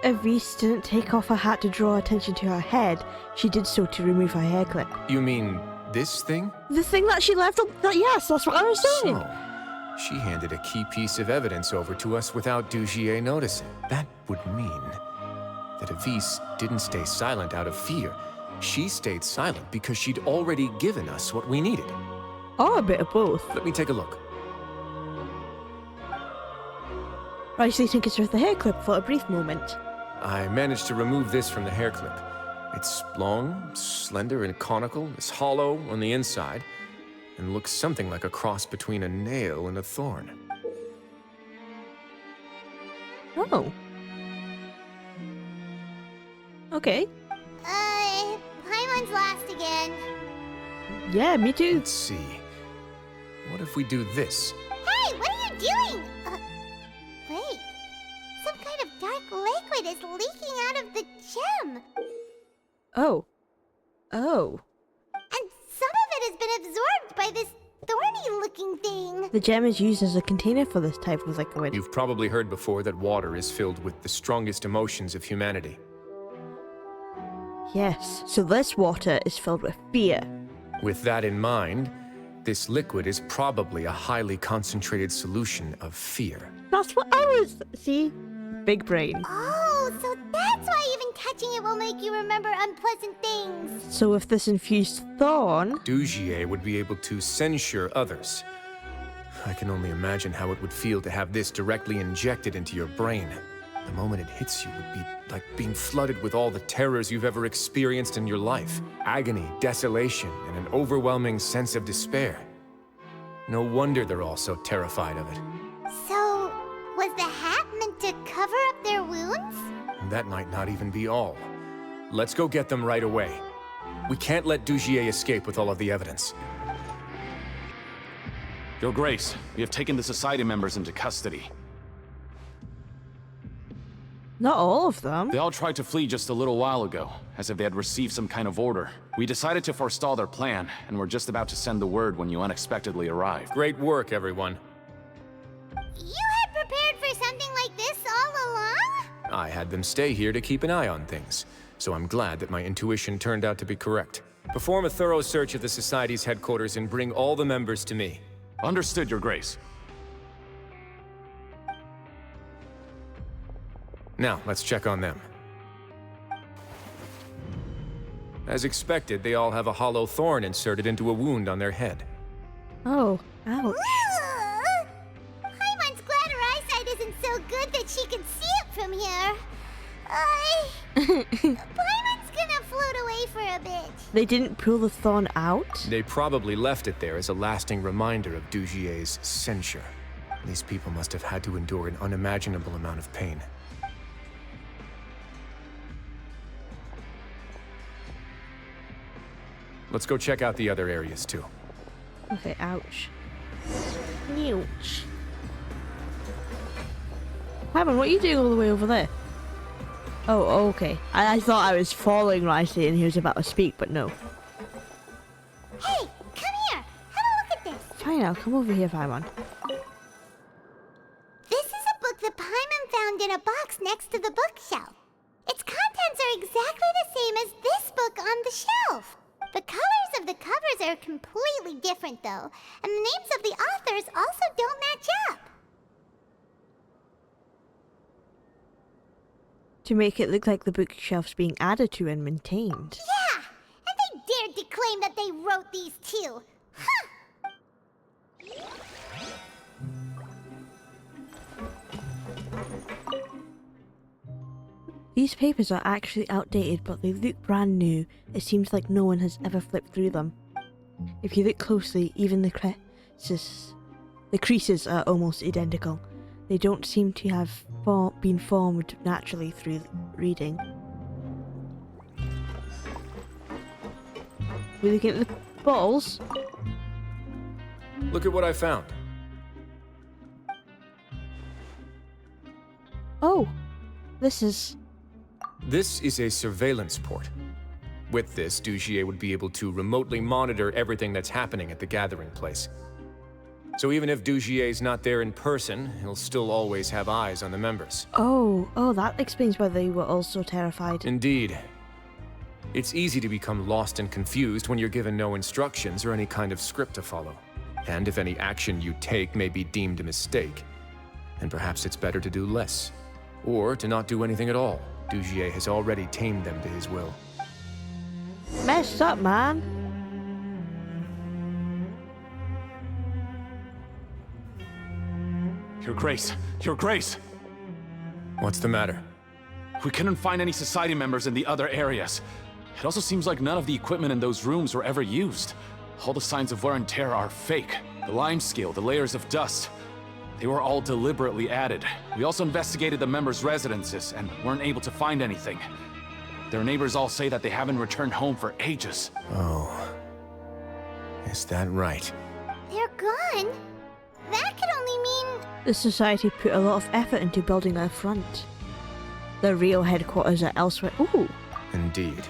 Avis didn't take off her hat to draw attention to her head, she did so to remove her hair clip. You mean this thing? The thing that she left on... Yes, that's what I was saying. So, she handed a key piece of evidence over to us without Dugier noticing. That would mean that Avis didn't stay silent out of fear. She stayed silent because she'd already given us what we needed. Or a bit of both. Let me take a look. I actually think it's worth the hair clip for a brief moment. I managed to remove this from the hair clip. It's long, slender, and conical. It's hollow on the inside, and looks something like a cross between a nail and a thorn. Oh. Okay. Paimon's lost again. Yeah, me too. Let's see. What if we do this? Hey, what are you doing? Wait. Some kind of dark liquid is leaking out of the gem. Oh. Oh. And some of it has been absorbed by this thorny-looking thing. The gem is used as a container for this type of liquid. You've probably heard before that water is filled with the strongest emotions of humanity. Yes, so this water is filled with fear. With that in mind, this liquid is probably a highly concentrated solution of fear. That's what I was... See? Big brain. Oh, so that's why even touching it will make you remember unpleasant things. So with this infused thorn... Dugier would be able to censure others. I can only imagine how it would feel to have this directly injected into your brain. The moment it hits you would be like being flooded with all the terrors you've ever experienced in your life. Agony, desolation, and an overwhelming sense of despair. No wonder they're all so terrified of it. So, was the hat meant to cover up their wounds? And that might not even be all. Let's go get them right away. We can't let Dugier escape with all of the evidence. Your Grace, we have taken the Society members into custody. Not all of them. They all tried to flee just a little while ago, as if they had received some kind of order. We decided to forestall their plan, and were just about to send the word when you unexpectedly arrived. Great work, everyone. You had prepared for something like this all along? I had them stay here to keep an eye on things, so I'm glad that my intuition turned out to be correct. Perform a thorough search of the Society's headquarters and bring all the members to me. Understood, Your Grace. Now, let's check on them. As expected, they all have a hollow thorn inserted into a wound on their head. Oh, ouch. Paimon's glad her eyesight isn't so good that she can see it from here. Paimon's gonna float away for a bit. They didn't pull the thorn out? They probably left it there as a lasting reminder of Dugier's censure. These people must have had to endure an unimaginable amount of pain. Let's go check out the other areas too. Okay, ouch. Ouch. Paimon, what are you doing all the way over there? Oh, okay. I thought I was following Wriothesley and he was about to speak, but no. Hey, come here. Have a look at this. Fine, I'll come over here, Paimon. This is a book that Paimon found in a box next to the bookshelf. Its contents are exactly the same as this book on the shelf. The colors of the covers are completely different, though, and the names of the authors also don't match up. To make it look like the bookshelf's being added to and maintained. Yeah, and they dared to claim that they wrote these too. Huh! These papers are actually outdated, but they look brand new. It seems like no one has ever flipped through them. If you look closely, even the creases are almost identical. They don't seem to have been formed naturally through reading. We're looking at the bottles. Look at what I found. Oh, this is a surveillance port. With this, Dugier would be able to remotely monitor everything that's happening at the gathering place. So even if Dugier's not there in person, he'll still always have eyes on the members. Oh, that explains why they were all so terrified. Indeed. It's easy to become lost and confused when you're given no instructions or any kind of script to follow. And if any action you take may be deemed a mistake, then perhaps it's better to do less. Or to not do anything at all. Dugier has already tamed them to his will. Messed up, man. Your Grace! Your Grace! What's the matter? We couldn't find any Society members in the other areas. It also seems like none of the equipment in those rooms were ever used. All the signs of wear and tear are fake. The lime scale, the layers of dust. They were all deliberately added. We also investigated the members' residences and weren't able to find anything. Their neighbors all say that they haven't returned home for ages. Oh. Is that right? They're gone? That could only mean... The Society put a lot of effort into building a front. The real headquarters are elsewhere. Ooh. Indeed.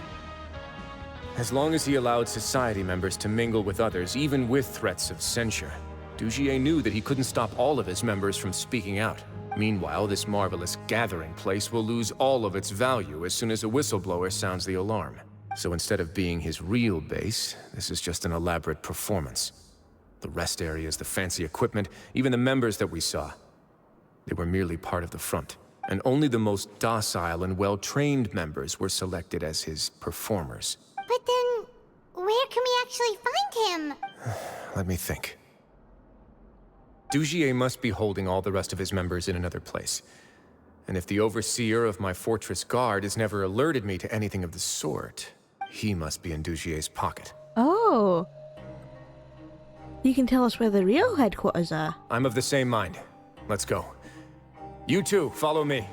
As long as he allowed Society members to mingle with others, even with threats of censure, Dugier knew that he couldn't stop all of his members from speaking out. Meanwhile, this marvelous gathering place will lose all of its value as soon as a whistleblower sounds the alarm. So instead of being his real base, this is just an elaborate performance. The rest areas, the fancy equipment, even the members that we saw, they were merely part of the front. And only the most docile and well-trained members were selected as his performers. But then, where can we actually find him? Let me think. Dugier must be holding all the rest of his members in another place. And if the overseer of my fortress guard has never alerted me to anything of the sort, he must be in Dugier's pocket. Oh. You can tell us where the real headquarters are. I'm of the same mind. Let's go. You two, follow me.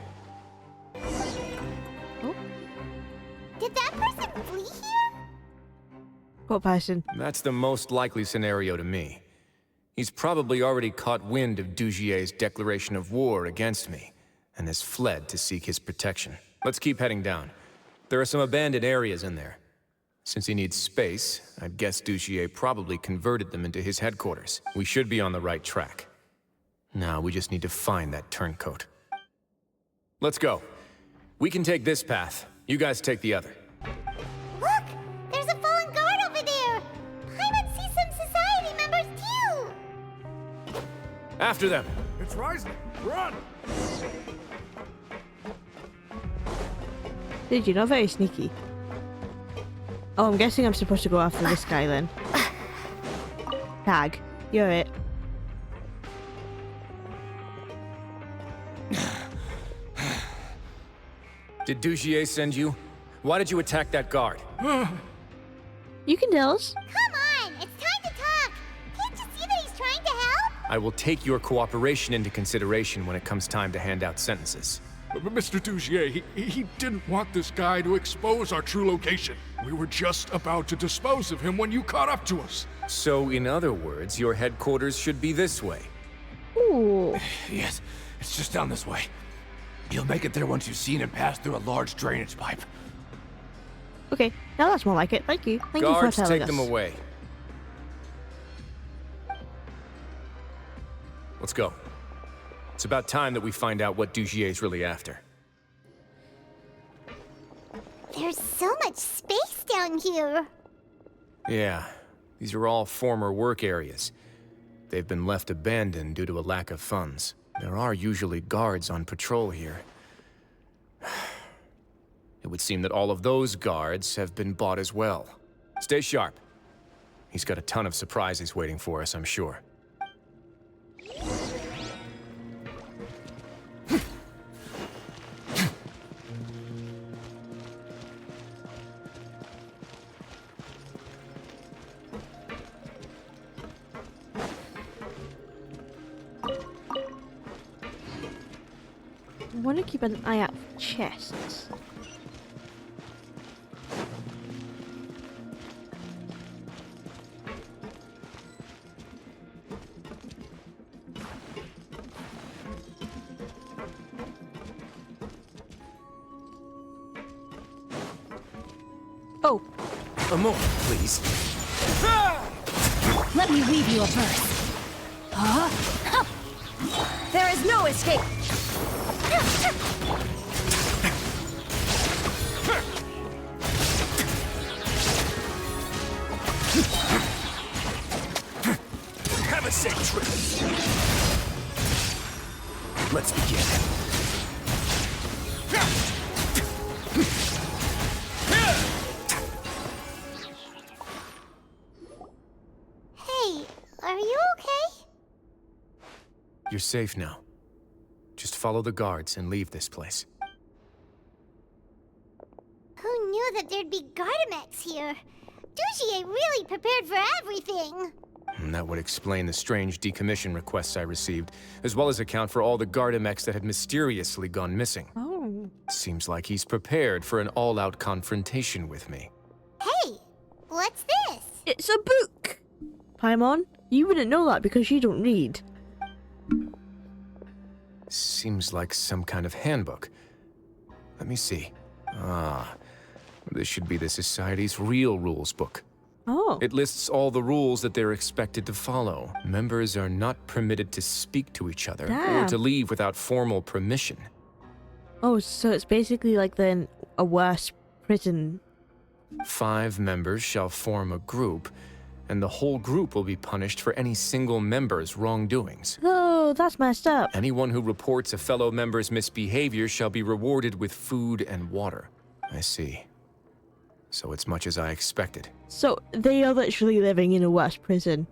Oh. Did that person flee here? What person? That's the most likely scenario to me. He's probably already caught wind of Dugier's declaration of war against me, and has fled to seek his protection. Let's keep heading down. There are some abandoned areas in there. Since he needs space, I'd guess Dugier probably converted them into his headquarters. We should be on the right track. Now we just need to find that turncoat. Let's go. We can take this path. You guys take the other. Look! There's a fallen guard over there! Paimon sees some Society members too! After them! It's rising! Run! Did you? Not very sneaky. Oh, I'm guessing I'm supposed to go after this guy then. Tag, you're it. Did Dugier send you? Why did you attack that guard? You can tell us. Come on, it's time to talk. Can't you see that he's trying to help? I will take your cooperation into consideration when it comes time to hand out sentences. But Mr. Dugier, he didn't want this guy to expose our true location. We were just about to dispose of him when you caught up to us. So, in other words, your headquarters should be this way. Ooh. Yes, it's just down this way. You'll make it there once you've seen him pass through a large drainage pipe. Okay, now that's more like it. Thank you. Thank you for Guards, telling take us. them away. Let's go. It's about time that we find out what Dugier's really after. There's so much space down here. Yeah, these are all former work areas. They've been left abandoned due to a lack of funds. There are usually guards on patrol here. It would seem that all of those guards have been bought as well. Stay sharp. He's got a ton of surprises waiting for us, I'm sure. I want to keep an eye out for chests. Oh. A moment, please. Let me weave you a verse. Huh? There is no escape. Have a safe trip. Let's begin. Hey, are you okay? You're safe now. Just follow the guards and leave this place. Who knew that there'd be Gardamex here? Dugier really prepared for everything. And that would explain the strange decommission requests I received, as well as account for all the Gardamex that had mysteriously gone missing. Oh. Seems like he's prepared for an all-out confrontation with me. Hey, what's this? It's a book! Paimon, you wouldn't know that because you don't read. Seems like some kind of handbook. Let me see. Ah, this should be the Society's real rules book. Oh. It lists all the rules that they're expected to follow. Members are not permitted to speak to each other or to leave without formal permission. Oh, so it's basically like then a worse prison. 5 members shall form a group, and the whole group will be punished for any single member's wrongdoings. Oh, that's messed up. Anyone who reports a fellow member's misbehavior shall be rewarded with food and water. I see. So it's much as I expected. So they are literally living in a worse prison.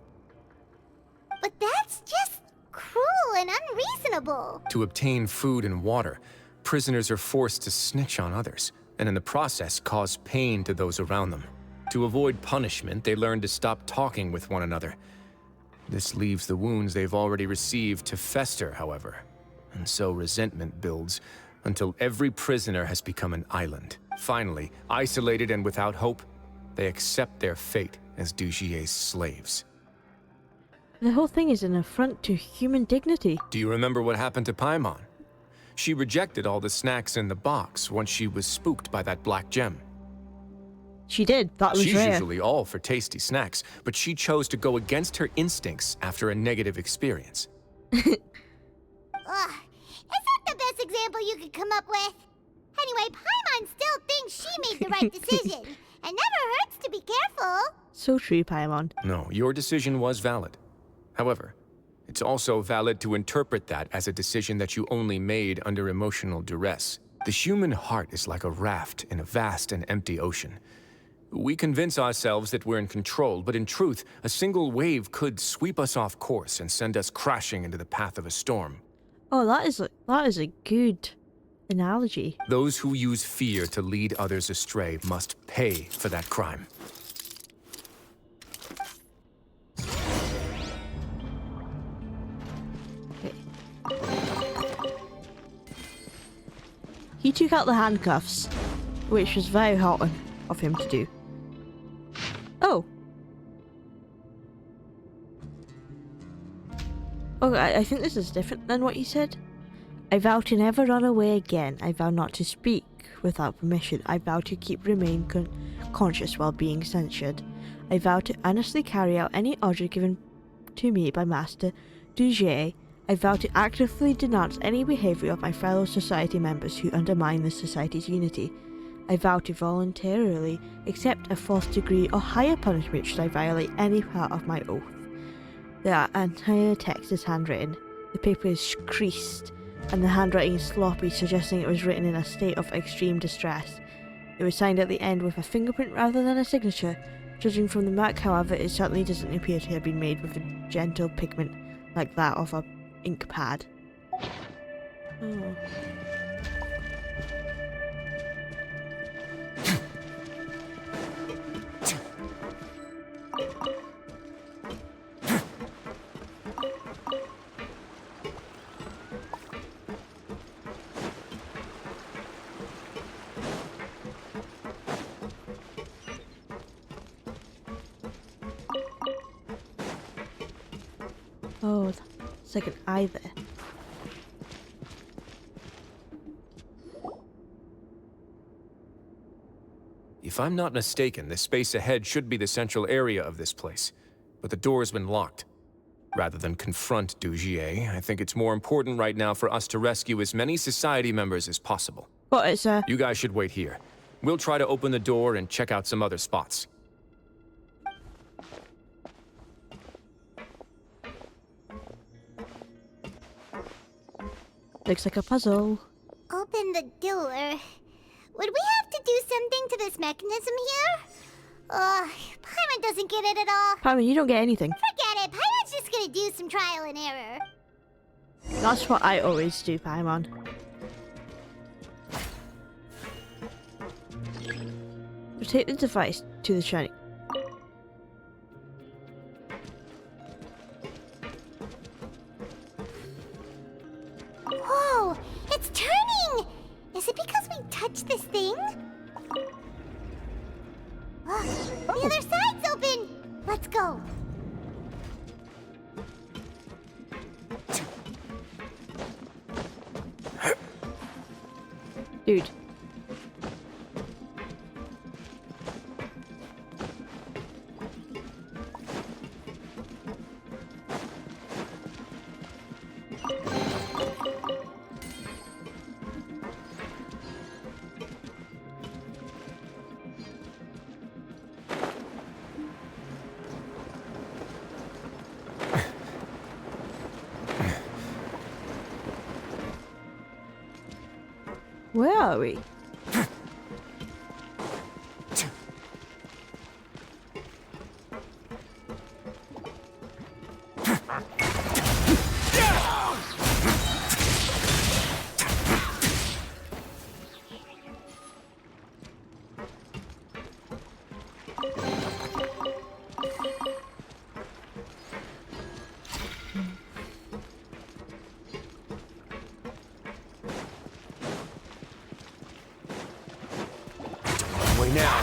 But that's just cruel and unreasonable. To obtain food and water, prisoners are forced to snitch on others, and in the process cause pain to those around them. To avoid punishment, they learn to stop talking with one another. This leaves the wounds they've already received to fester, however. And so resentment builds until every prisoner has become an island. Finally, isolated and without hope, they accept their fate as Dugier's slaves. The whole thing is an affront to human dignity. Do you remember what happened to Paimon? She rejected all the snacks in the box once she was spooked by that black gem. She did. That was She's rare. usually all for tasty snacks, but she chose to go against her instincts after a negative experience. Ugh, is that the best example you could come up with? Anyway, Paimon still thinks she made the right decision. It never hurts to be careful. So true, Paimon. No, your decision was valid. However, it's also valid to interpret that as a decision that you only made under emotional duress. The human heart is like a raft in a vast and empty ocean. We convince ourselves that we're in control, but in truth, a single wave could sweep us off course and send us crashing into the path of a storm. Oh, that is a good analogy. Those who use fear to lead others astray must pay for that crime. He took out the handcuffs, which was very hot of him to do. Oh. Okay, I think this is different than what you said. I vow to never run away again. I vow not to speak without permission. I vow to remain conscious while being censured. I vow to honestly carry out any order given to me by Master Dugier. I vow to actively denounce any behavior of my fellow society members who undermine the society's unity. I vow to voluntarily accept a fourth degree or higher punishment should I violate any part of my oath. The entire text is handwritten. The paper is creased, and the handwriting is sloppy, suggesting it was written in a state of extreme distress. It was signed at the end with a fingerprint rather than a signature. Judging from the mark, however, it certainly doesn't appear to have been made with a gentle pigment like that of a ink pad. Oh. Oh, it's like an eye there. If I'm not mistaken, the space ahead should be the central area of this place, but the door's been locked. Rather than confront Dugier, I think it's more important right now for us to rescue as many society members as possible. But it's You guys should wait here. We'll try to open the door and check out some other spots. Looks like a puzzle. Open the door. Would we have to do something to this mechanism here? Paimon doesn't get it at all. Paimon, you don't get anything. Forget it. Paimon's just gonna do some trial and error. That's what I always do, Paimon. Rotate the device to the shining. Whoa! It's turning! Is it because we touched this thing? The other side's open! Let's go! Dude. Where are we? Now.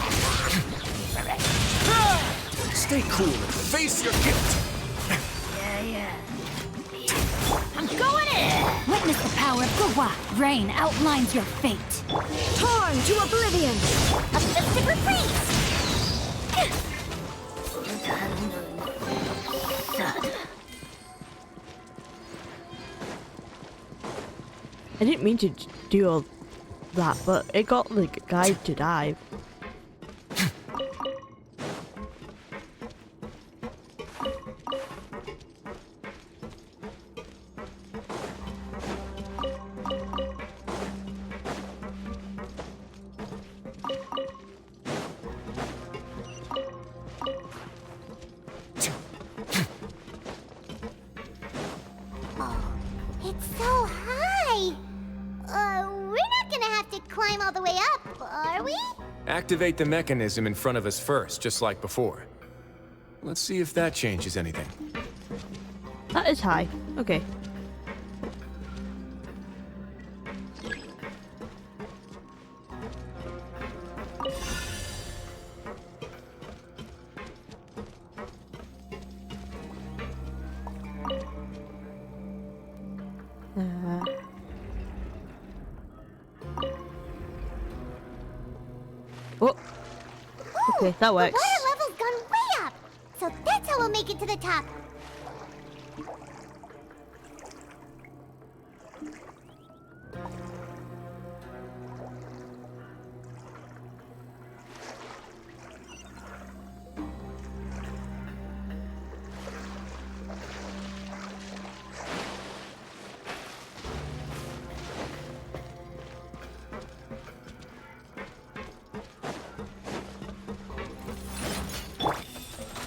Stay cool and face your guilt. I'm going in! Witness the power of Gua. Rain outlines your fate. Torn to oblivion! A Pacific freeze! I didn't mean to do all that, but it got the guy to dive. climb all the way up, are we? Activate the mechanism in front of us first, just like before. Let's see if that changes anything. That is high. Okay. Oh. Okay, that works. The water level's gone way up, so that's how we'll make it to the top.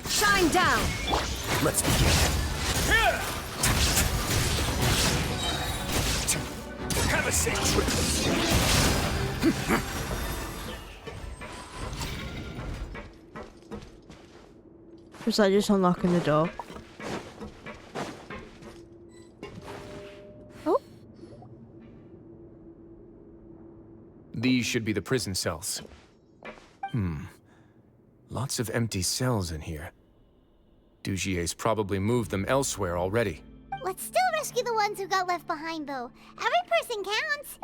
Shine down! Let's begin. Have a safe trip. Was that just unlocking the door? Oh. These should be the prison cells. Lots of empty cells in here. Dugier's probably moved them elsewhere already. Let's still rescue the ones who got left behind, though. Every person counts.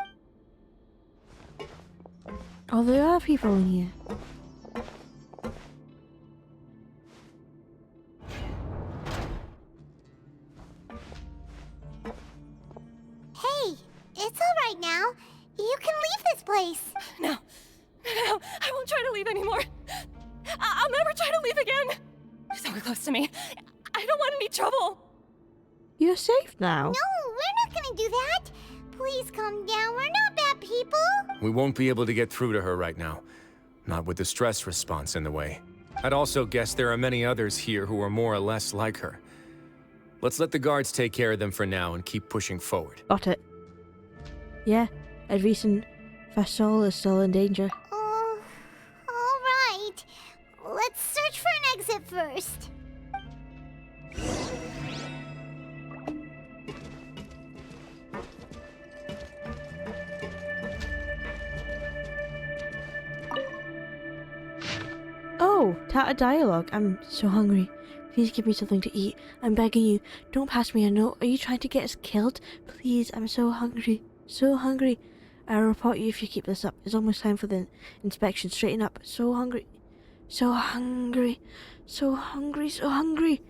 Oh, there are people in here. Hey, it's all right now. You can leave this place. No, I won't try to leave anymore. I'll never try to leave again. So close to me. I don't want any trouble. You're safe now. No, we're not gonna do that. Please calm down. We're not bad people. We won't be able to get through to her right now. Not with the stress response in the way. I'd also guess there are many others here who are more or less like her. Let's let the guards take care of them for now and keep pushing forward. Got it. Yeah, a recent vessel is still in danger. Oh, all right. Let's search for an exit first. Oh, Tata dialogue. I'm so hungry. Please give me something to eat. I'm begging you. Don't pass me a note. Are you trying to get us killed? Please, I'm so hungry. So hungry. I'll report you if you keep this up. It's almost time for the inspection. Straighten up. So hungry. So hungry. So hungry. So hungry.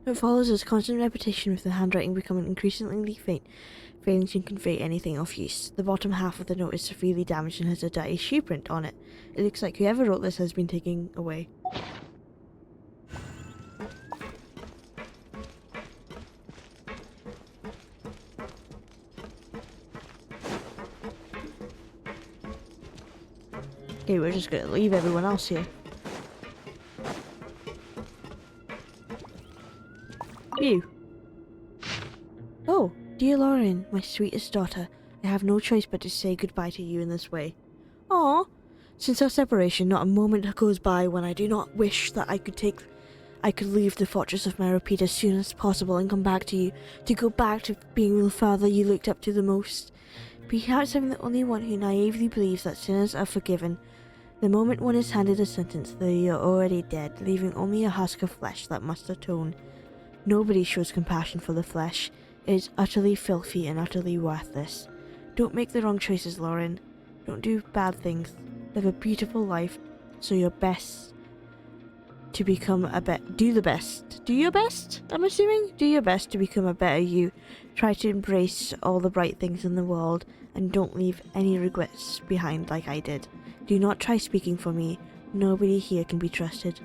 It follows as constant repetition with the handwriting becoming increasingly faint, failing to convey anything of use. The bottom half of the note is severely damaged and has a dirty shoe print on it. It looks like whoever wrote this has been taken away. Okay, we're just gonna leave everyone else here. You. Oh, dear Lauren, my sweetest daughter, I have no choice but to say goodbye to you in this way. Aw. Since our separation, not a moment goes by when I do not wish that I could leave the fortress of Meropide as soon as possible and come back to you, to go back to being the father you looked up to the most. Perhaps I'm the only one who naively believes that sinners are forgiven. The moment one is handed a sentence, they are already dead, leaving only a husk of flesh that must atone. Nobody shows compassion for the flesh. It is utterly filthy and utterly worthless. Don't make the wrong choices, Lauren. Don't do bad things. Live a beautiful life. So your best to become do the best. Do your best, I'm assuming? Do your best to become a better you. Try to embrace all the bright things in the world and don't leave any regrets behind like I did. Do not try speaking for me. Nobody here can be trusted.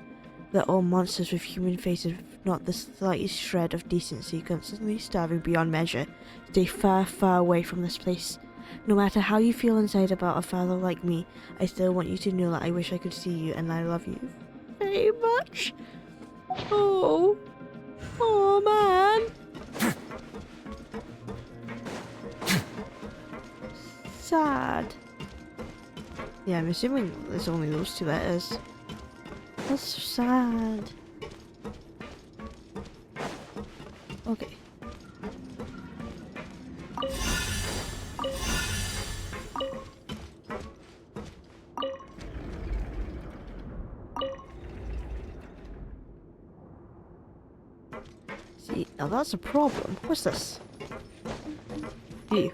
They're all monsters with human faces, not the slightest shred of decency, constantly starving beyond measure. Stay far, far away from this place. No matter how you feel inside about a father like me, I still want you to know that I wish I could see you and I love you very much. Oh. Oh, man. Sad. Yeah, I'm assuming there's only those 2 letters. That's so sad. Okay. See, now that's a problem. What's this? View.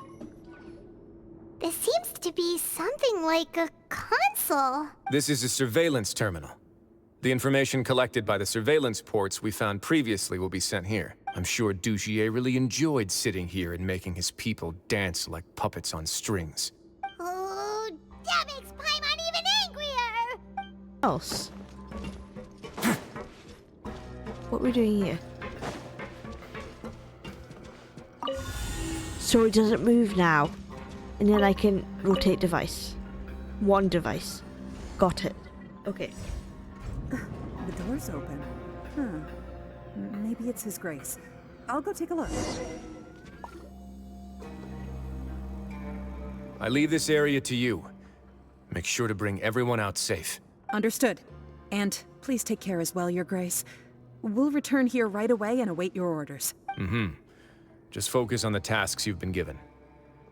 This seems to be something like a console. This is a surveillance terminal. The information collected by the surveillance ports we found previously will be sent here. I'm sure Dugier really enjoyed sitting here and making his people dance like puppets on strings. Oh, that makes Paimon even angrier! Else. What are we doing here? So it doesn't move now. And then I can rotate device. One device. Got it. Okay. The door's open. Huh. Maybe it's His Grace. I'll go take a look. I leave this area to you. Make sure to bring everyone out safe. Understood. And please take care as well, Your Grace. We'll return here right away and await your orders. Just focus on the tasks you've been given.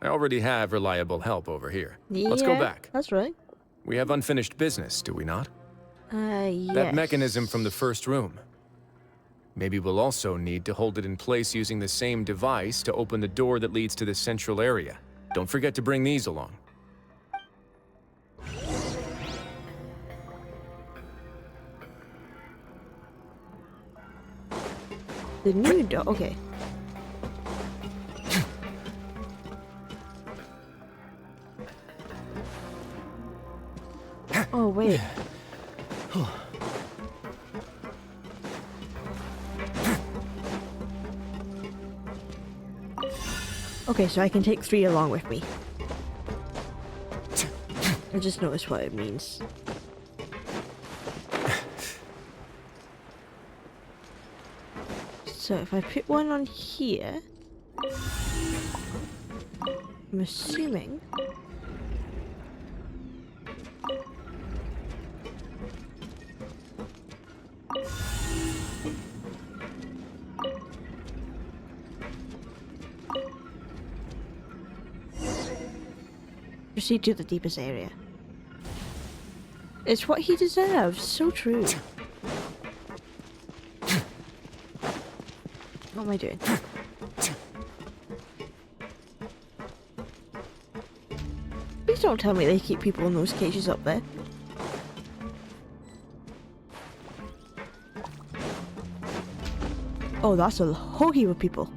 I already have reliable help over here. Let's go back. That's right. We have unfinished business, do we not? Yes. That mechanism from the first room. Maybe we'll also need to hold it in place using the same device to open the door that leads to the central area. Don't forget to bring these along. The new door. Okay. Oh, wait. Okay, so I can take 3 along with me. I just noticed what it means. So if I put one on here, I'm assuming proceed to the deepest area. It's what he deserves. So true. What am I doing? Please don't tell me they keep people in those cages up there. Oh, that's a whole heap of people.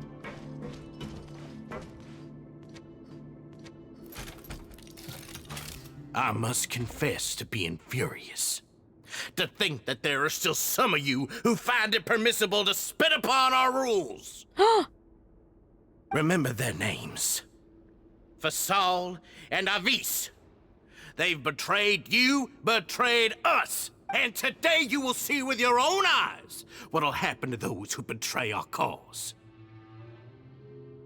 I must confess to being furious. To think that there are still some of you who find it permissible to spit upon our rules. Remember their names. Fasal and Avis. They've betrayed you, betrayed us. And today you will see with your own eyes what'll happen to those who betray our cause.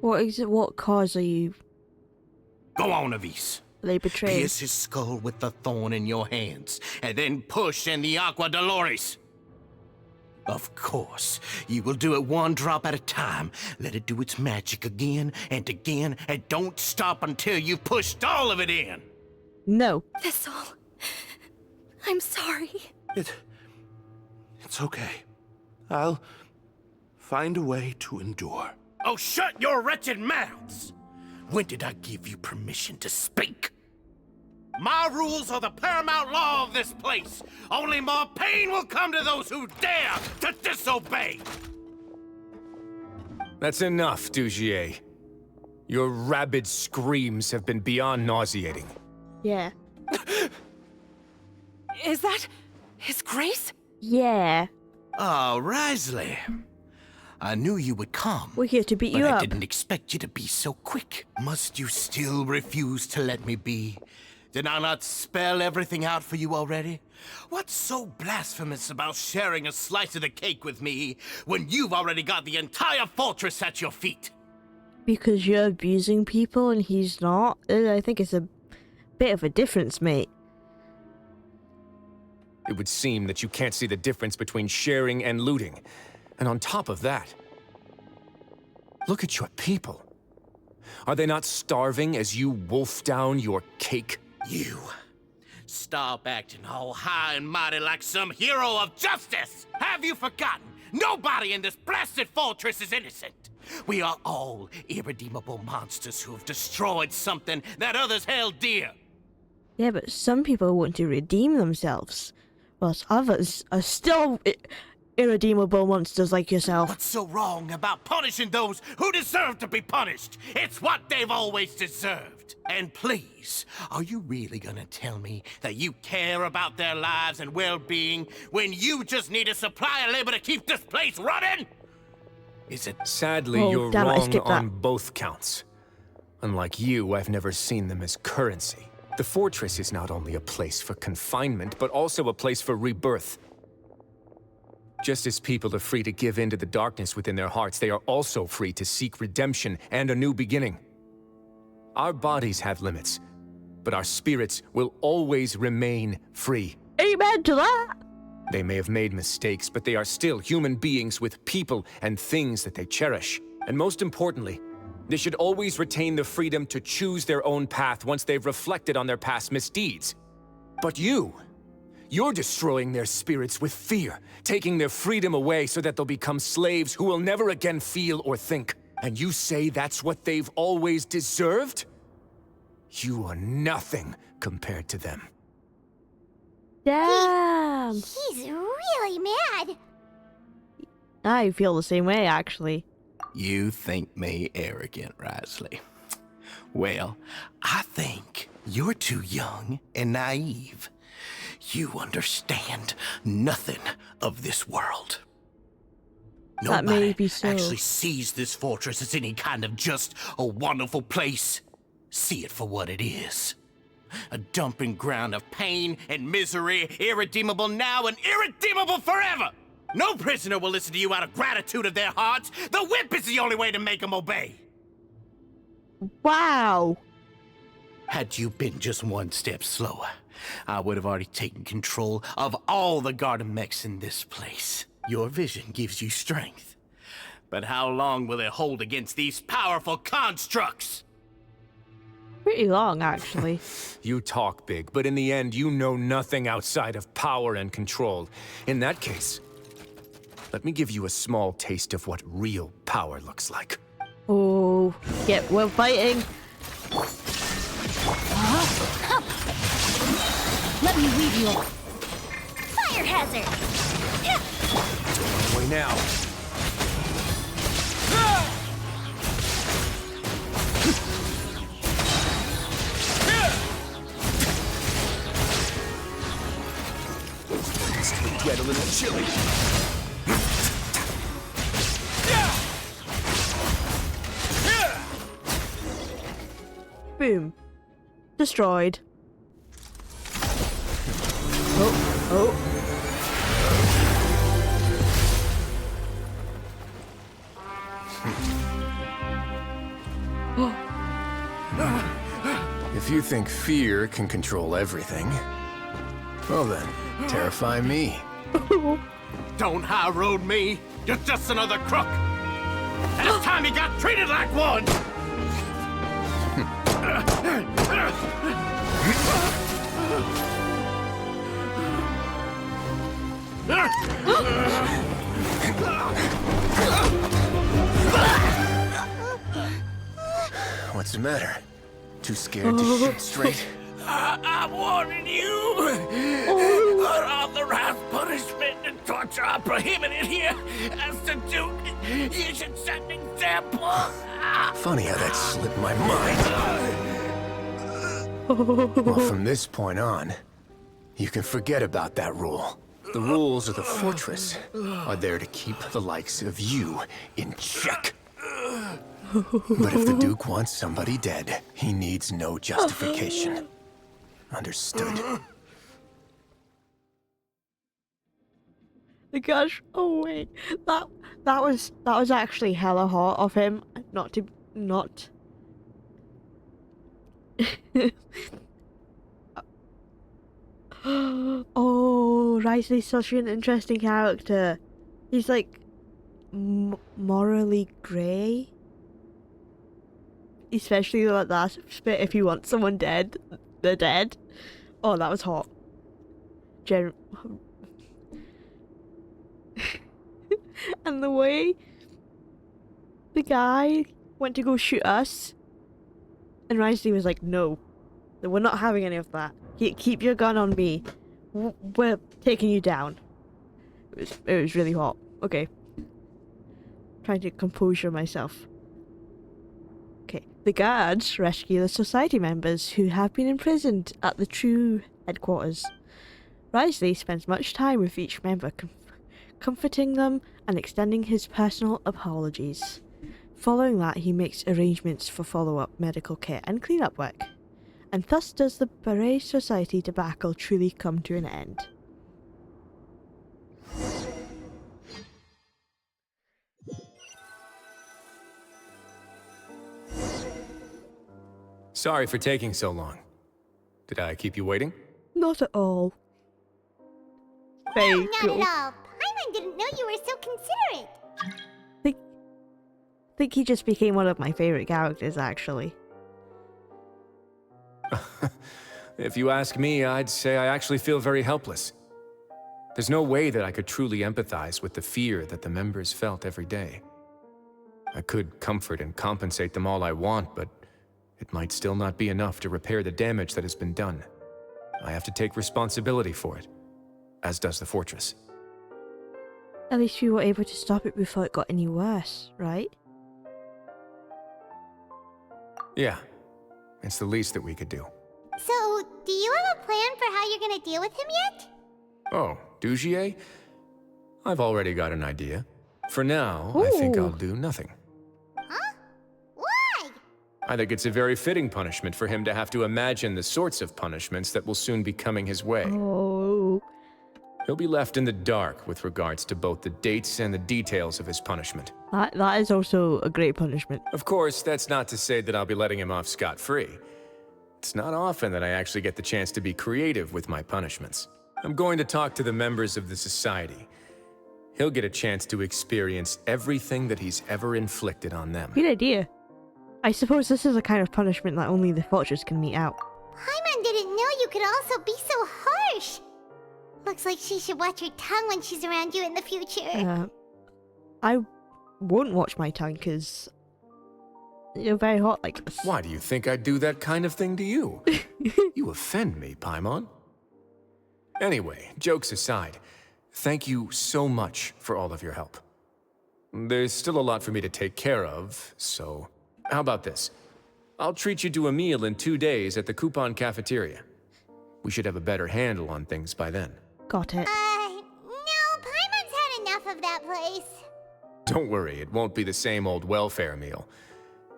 What cause are you? Go on, Avis. They betrayed. Pierce his skull with the thorn in your hands, and then push in the Aqua Dolores. Of course, you will do it one drop at a time. Let it do its magic again, and don't stop until you've pushed all of it in. No. That's all. I'm sorry. It's okay. I'll find a way to endure. Oh, shut your wretched mouths! When did I give you permission to speak? My rules are the paramount law of this place. Only more pain will come to those who dare to disobey. That's enough, Dugier. Your rabid screams have been beyond nauseating. Yeah. Is that His Grace? Yeah. Oh, Wriothesley. I knew you would come. We're here to beat you up. But I didn't expect you to be so quick. Must you still refuse to let me be? Did I not spell everything out for you already? What's so blasphemous about sharing a slice of the cake with me when you've already got the entire fortress at your feet? Because you're abusing people and he's not? I think it's a bit of a difference, mate. It would seem that you can't see the difference between sharing and looting. And on top of that, look at your people. Are they not starving as you wolf down your cake? You. Stop acting all high and mighty like some hero of justice! Have you forgotten? Nobody in this blasted fortress is innocent! We are all irredeemable monsters who have destroyed something that others held dear! Yeah, but some people want to redeem themselves, whilst others are still irredeemable monsters like yourself. What's so wrong about punishing those who deserve to be punished? It's what they've always deserved. And please, are you really gonna tell me that you care about their lives and well-being when you just need a supply of labor to keep this place running? Is it? Sadly, you're wrong on both counts. Unlike you, I've never seen them as currency. The fortress is not only a place for confinement, but also a place for rebirth. Just as people are free to give in to the darkness within their hearts, they are also free to seek redemption and a new beginning. Our bodies have limits, but our spirits will always remain free. Amen to that! They may have made mistakes, but they are still human beings with people and things that they cherish. And most importantly, they should always retain the freedom to choose their own path once they've reflected on their past misdeeds. But you're destroying their spirits with fear, taking their freedom away so that they'll become slaves who will never again feel or think. And you say that's what they've always deserved? You are nothing compared to them. Damn! He's really mad. I feel the same way, actually. You think me arrogant, Wriothesley? Well, I think you're too young and naive. You understand nothing of this world. That may be so. Actually sees this fortress as any kind of just a wonderful place. See it for what it is. A dumping ground of pain and misery, irredeemable now and irredeemable forever! No prisoner will listen to you out of gratitude of their hearts. The whip is the only way to make them obey. Wow! Had you been just one step slower, I would have already taken control of all the garden mechs in this place. Your vision gives you strength. But how long will it hold against these powerful constructs? Pretty long, actually. You talk big, but in the end, you know nothing outside of power and control. In that case, let me give you a small taste of what real power looks like. Oh, yeah, we're fighting. Let me lead you. Fire hazard! Don't run away now. It's get a little chilly. Boom. Destroyed. Oh. If you think fear can control everything, well then, terrify me. Don't high road me. You're just another crook. And it's time you got treated like one. What's the matter? Too scared to shoot straight? I'm warning you. Unauthorized punishment and torture are prohibited here. As the Duke, you should set an example. Funny how that slipped my mind. Well, from this point on, you can forget about that rule. The rules of the fortress are there to keep the likes of you in check. But if the Duke wants somebody dead, he needs no justification. Understood? Gosh, oh wait, that was actually hella hot of him not. Oh Wriothesley's such an interesting character. He's like morally grey. Especially like that bit, if you want someone dead, they're dead. Oh, that was hot. And the way the guy went to go shoot us, and Wriothesley was like, no, we're not having any of that. Keep your gun on me. We're taking you down. It was really hot. Okay. Trying to composure myself. Okay. The guards rescue the society members who have been imprisoned at the true headquarters. Wriothesley spends much time with each member, comforting them and extending his personal apologies. Following that, he makes arrangements for follow-up medical care and clean-up work. And thus does the Beret Society debacle truly come to an end. Sorry for taking so long. Did I keep you waiting? Not at all. Very no, not cool. at all. Paimon didn't know you were so considerate. I think he just became one of my favorite characters, actually. If you ask me, I'd say I actually feel very helpless. There's no way that I could truly empathize with the fear that the members felt every day. I could comfort and compensate them all I want, but it might still not be enough to repair the damage that has been done. I have to take responsibility for it, as does the fortress. At least we were able to stop it before it got any worse, right? Yeah, it's the least that we could do. So, do you have a plan for how you're gonna deal with him yet? Oh, Dugier? I've already got an idea. For now, I think I'll do nothing. Huh? Why? I think it's a very fitting punishment for him to have to imagine the sorts of punishments that will soon be coming his way. Oh. He'll be left in the dark with regards to both the dates and the details of his punishment. That is also a great punishment. Of course, that's not to say that I'll be letting him off scot-free. It's not often that I actually get the chance to be creative with my punishments. I'm going to talk to the members of the society. He'll get a chance to experience everything that he's ever inflicted on them. Good idea. I suppose this is a kind of punishment that only the fortress can mete out. Paimon didn't know you could also be so harsh. Looks like she should watch her tongue when she's around you in the future. I won't watch my tongue because you're very hot like this. Why do you think I'd do that kind of thing to you? You offend me, Paimon. Anyway, jokes aside, thank you so much for all of your help. There's still a lot for me to take care of, so how about this? I'll treat you to a meal in 2 days at the Coupon Cafeteria. We should have a better handle on things by then. Got it. No, Paimon's had enough of that place. Don't worry, it won't be the same old welfare meal.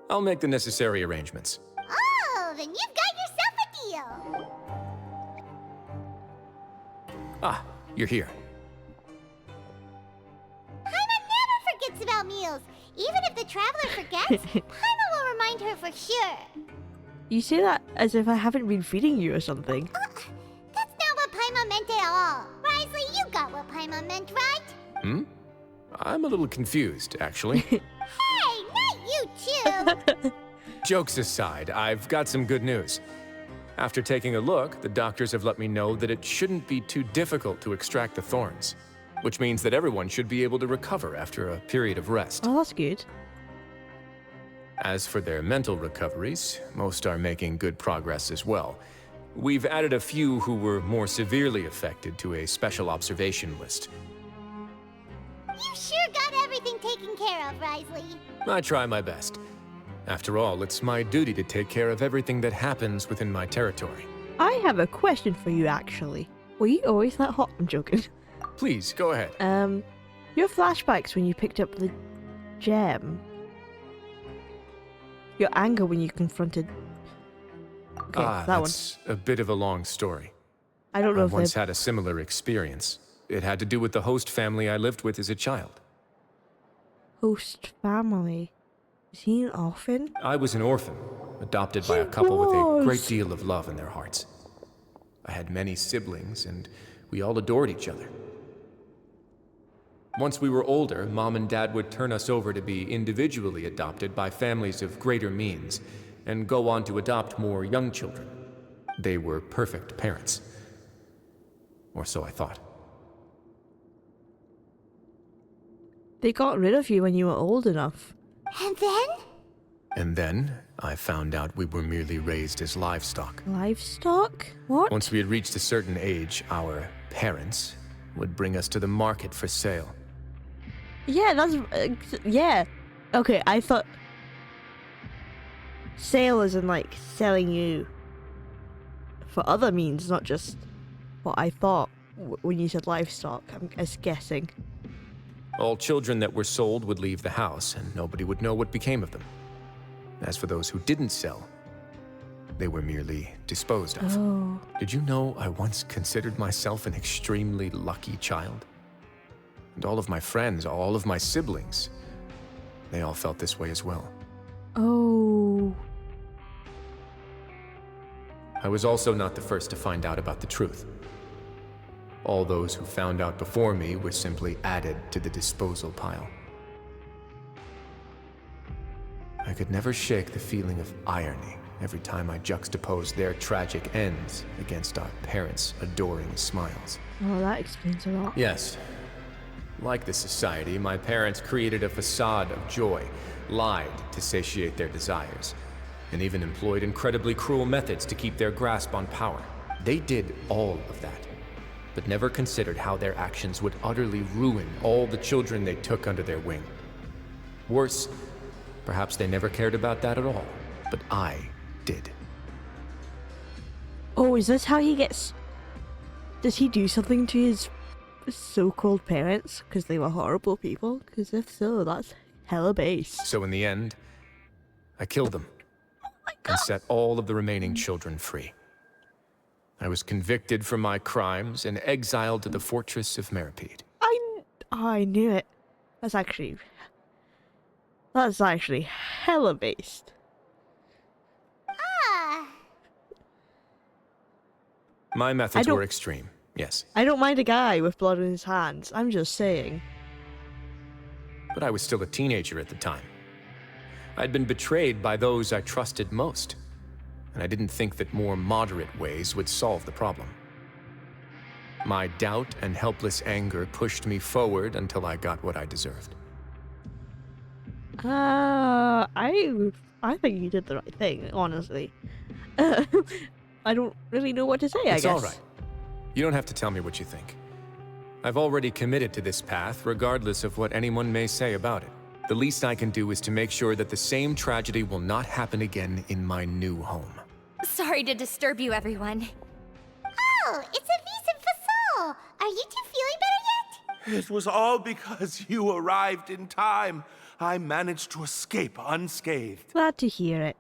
I'll make the necessary arrangements. Oh, then you've got yourself a deal. Ah, you're here. Paimon never forgets about meals. Even if the traveler forgets, Paimon will remind her for sure. You say that as if I haven't been feeding you or something. That's not what Paimon meant at all. Wriothesley, you got what Paimon meant, right? I'm a little confused, actually. Hey, not you too. Jokes aside, I've got some good news. After taking a look, the doctors have let me know that it shouldn't be too difficult to extract the thorns, which means that everyone should be able to recover after a period of rest. Oh, that's good. As for their mental recoveries, most are making good progress as well. We've added a few who were more severely affected to a special observation list. You sure got everything taken care of, Wriothesley. I try my best. After all, it's my duty to take care of everything that happens within my territory. I have a question for you, actually. Were you always that hot? I'm joking. Please, go ahead. Your flashbacks when you picked up the gem. Your anger when you confronted... Okay, that's a bit of a long story. I don't know if I once had a similar experience. It had to do with the host family I lived with as a child. Host family? Is he an orphan? I was an orphan, adopted by a couple with a great deal of love in their hearts. I had many siblings, and we all adored each other. Once we were older, Mom and Dad would turn us over to be individually adopted by families of greater means, and go on to adopt more young children. They were perfect parents. Or so I thought. They got rid of you when you were old enough. And then? And then, I found out we were merely raised as livestock. Livestock? What? Once we had reached a certain age, our parents would bring us to the market for sale. Yeah, that's... yeah. Okay, I thought... Sale as in, like, selling you for other means, not just what I thought when you said livestock. I'm just guessing. All children that were sold would leave the house, and nobody would know what became of them. As for those who didn't sell, they were merely disposed of. Oh. Did you know I once considered myself an extremely lucky child? And all of my friends, all of my siblings, they all felt this way as well. Oh. I was also not the first to find out about the truth. All those who found out before me were simply added to the disposal pile. I could never shake the feeling of irony every time I juxtaposed their tragic ends against our parents' adoring smiles. Oh, that explains a lot. Yes. Like the society, my parents created a facade of joy, lied to satiate their desires, and even employed incredibly cruel methods to keep their grasp on power. They did all of that, but never considered how their actions would utterly ruin all the children they took under their wing. Worse, perhaps they never cared about that at all, but I did. Oh, is this how he gets... Does he do something to his so-called parents because they were horrible people? Because if so, that's hella base. So in the end, I killed them and set all of the remaining children free. I was convicted for my crimes and exiled to the fortress of Meropide. I knew it. That's actually hella based. Ah. My methods were extreme, yes. I don't mind a guy with blood in his hands. I'm just saying. But I was still a teenager at the time. I'd been betrayed by those I trusted most, and I didn't think that more moderate ways would solve the problem. My doubt and helpless anger pushed me forward until I got what I deserved. I think you did the right thing, honestly. I don't really know what to say, I guess. It's all right. You don't have to tell me what you think. I've already committed to this path, regardless of what anyone may say about it. The least I can do is to make sure that the same tragedy will not happen again in my new home. Sorry to disturb you, everyone. Oh, it's a vis and fasol. Are you two feeling better yet? It was all because you arrived in time. I managed to escape unscathed. Glad to hear it.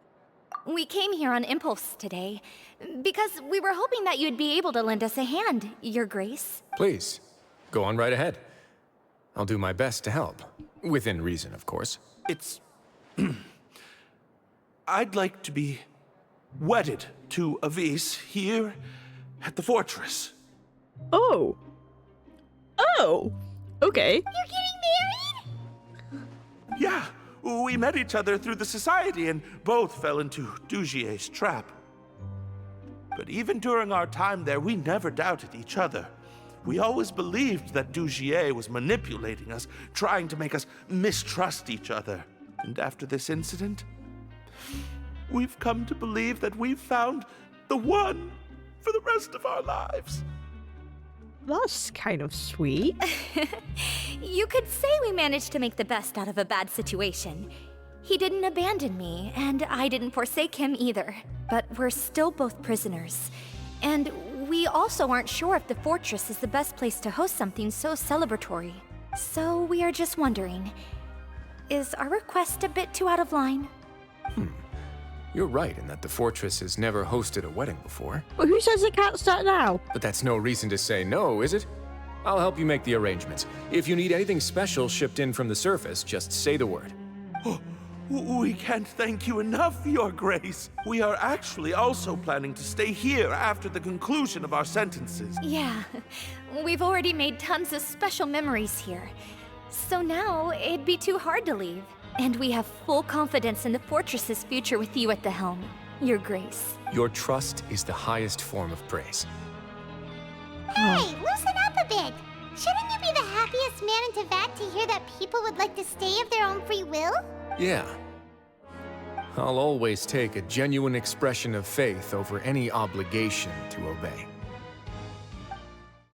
We came here on impulse today, because we were hoping that you'd be able to lend us a hand, Your Grace. Please, go on right ahead. I'll do my best to help. Within reason, of course. It's... I'd like to be wedded to Avis here at the fortress. Oh. Oh. Okay. You're getting married? Yeah, we met each other through the society and both fell into Dugier's trap. But even during our time there, we never doubted each other. We always believed that Dugier was manipulating us, trying to make us mistrust each other. And after this incident, we've come to believe that we've found the one for the rest of our lives. That's kind of sweet. You could say we managed to make the best out of a bad situation. He didn't abandon me, and I didn't forsake him either. But we're still both prisoners. And we also aren't sure if the fortress is the best place to host something so celebratory. So we are just wondering, is our request a bit too out of line? You're right in that the fortress has never hosted a wedding before. Well, who says it can't start now? But that's no reason to say no, is it? I'll help you make the arrangements. If you need anything special shipped in from the surface, just say the word. We can't thank you enough, Your Grace. We are actually also planning to stay here after the conclusion of our sentences. Yeah, we've already made tons of special memories here. So now, it'd be too hard to leave. And we have full confidence in the fortress's future with you at the helm, Your Grace. Your trust is the highest form of praise. Hey, loosen up a bit! Shouldn't you be the happiest man in Teyvat to hear that people would like to stay of their own free will? Yeah. I'll always take a genuine expression of faith over any obligation to obey.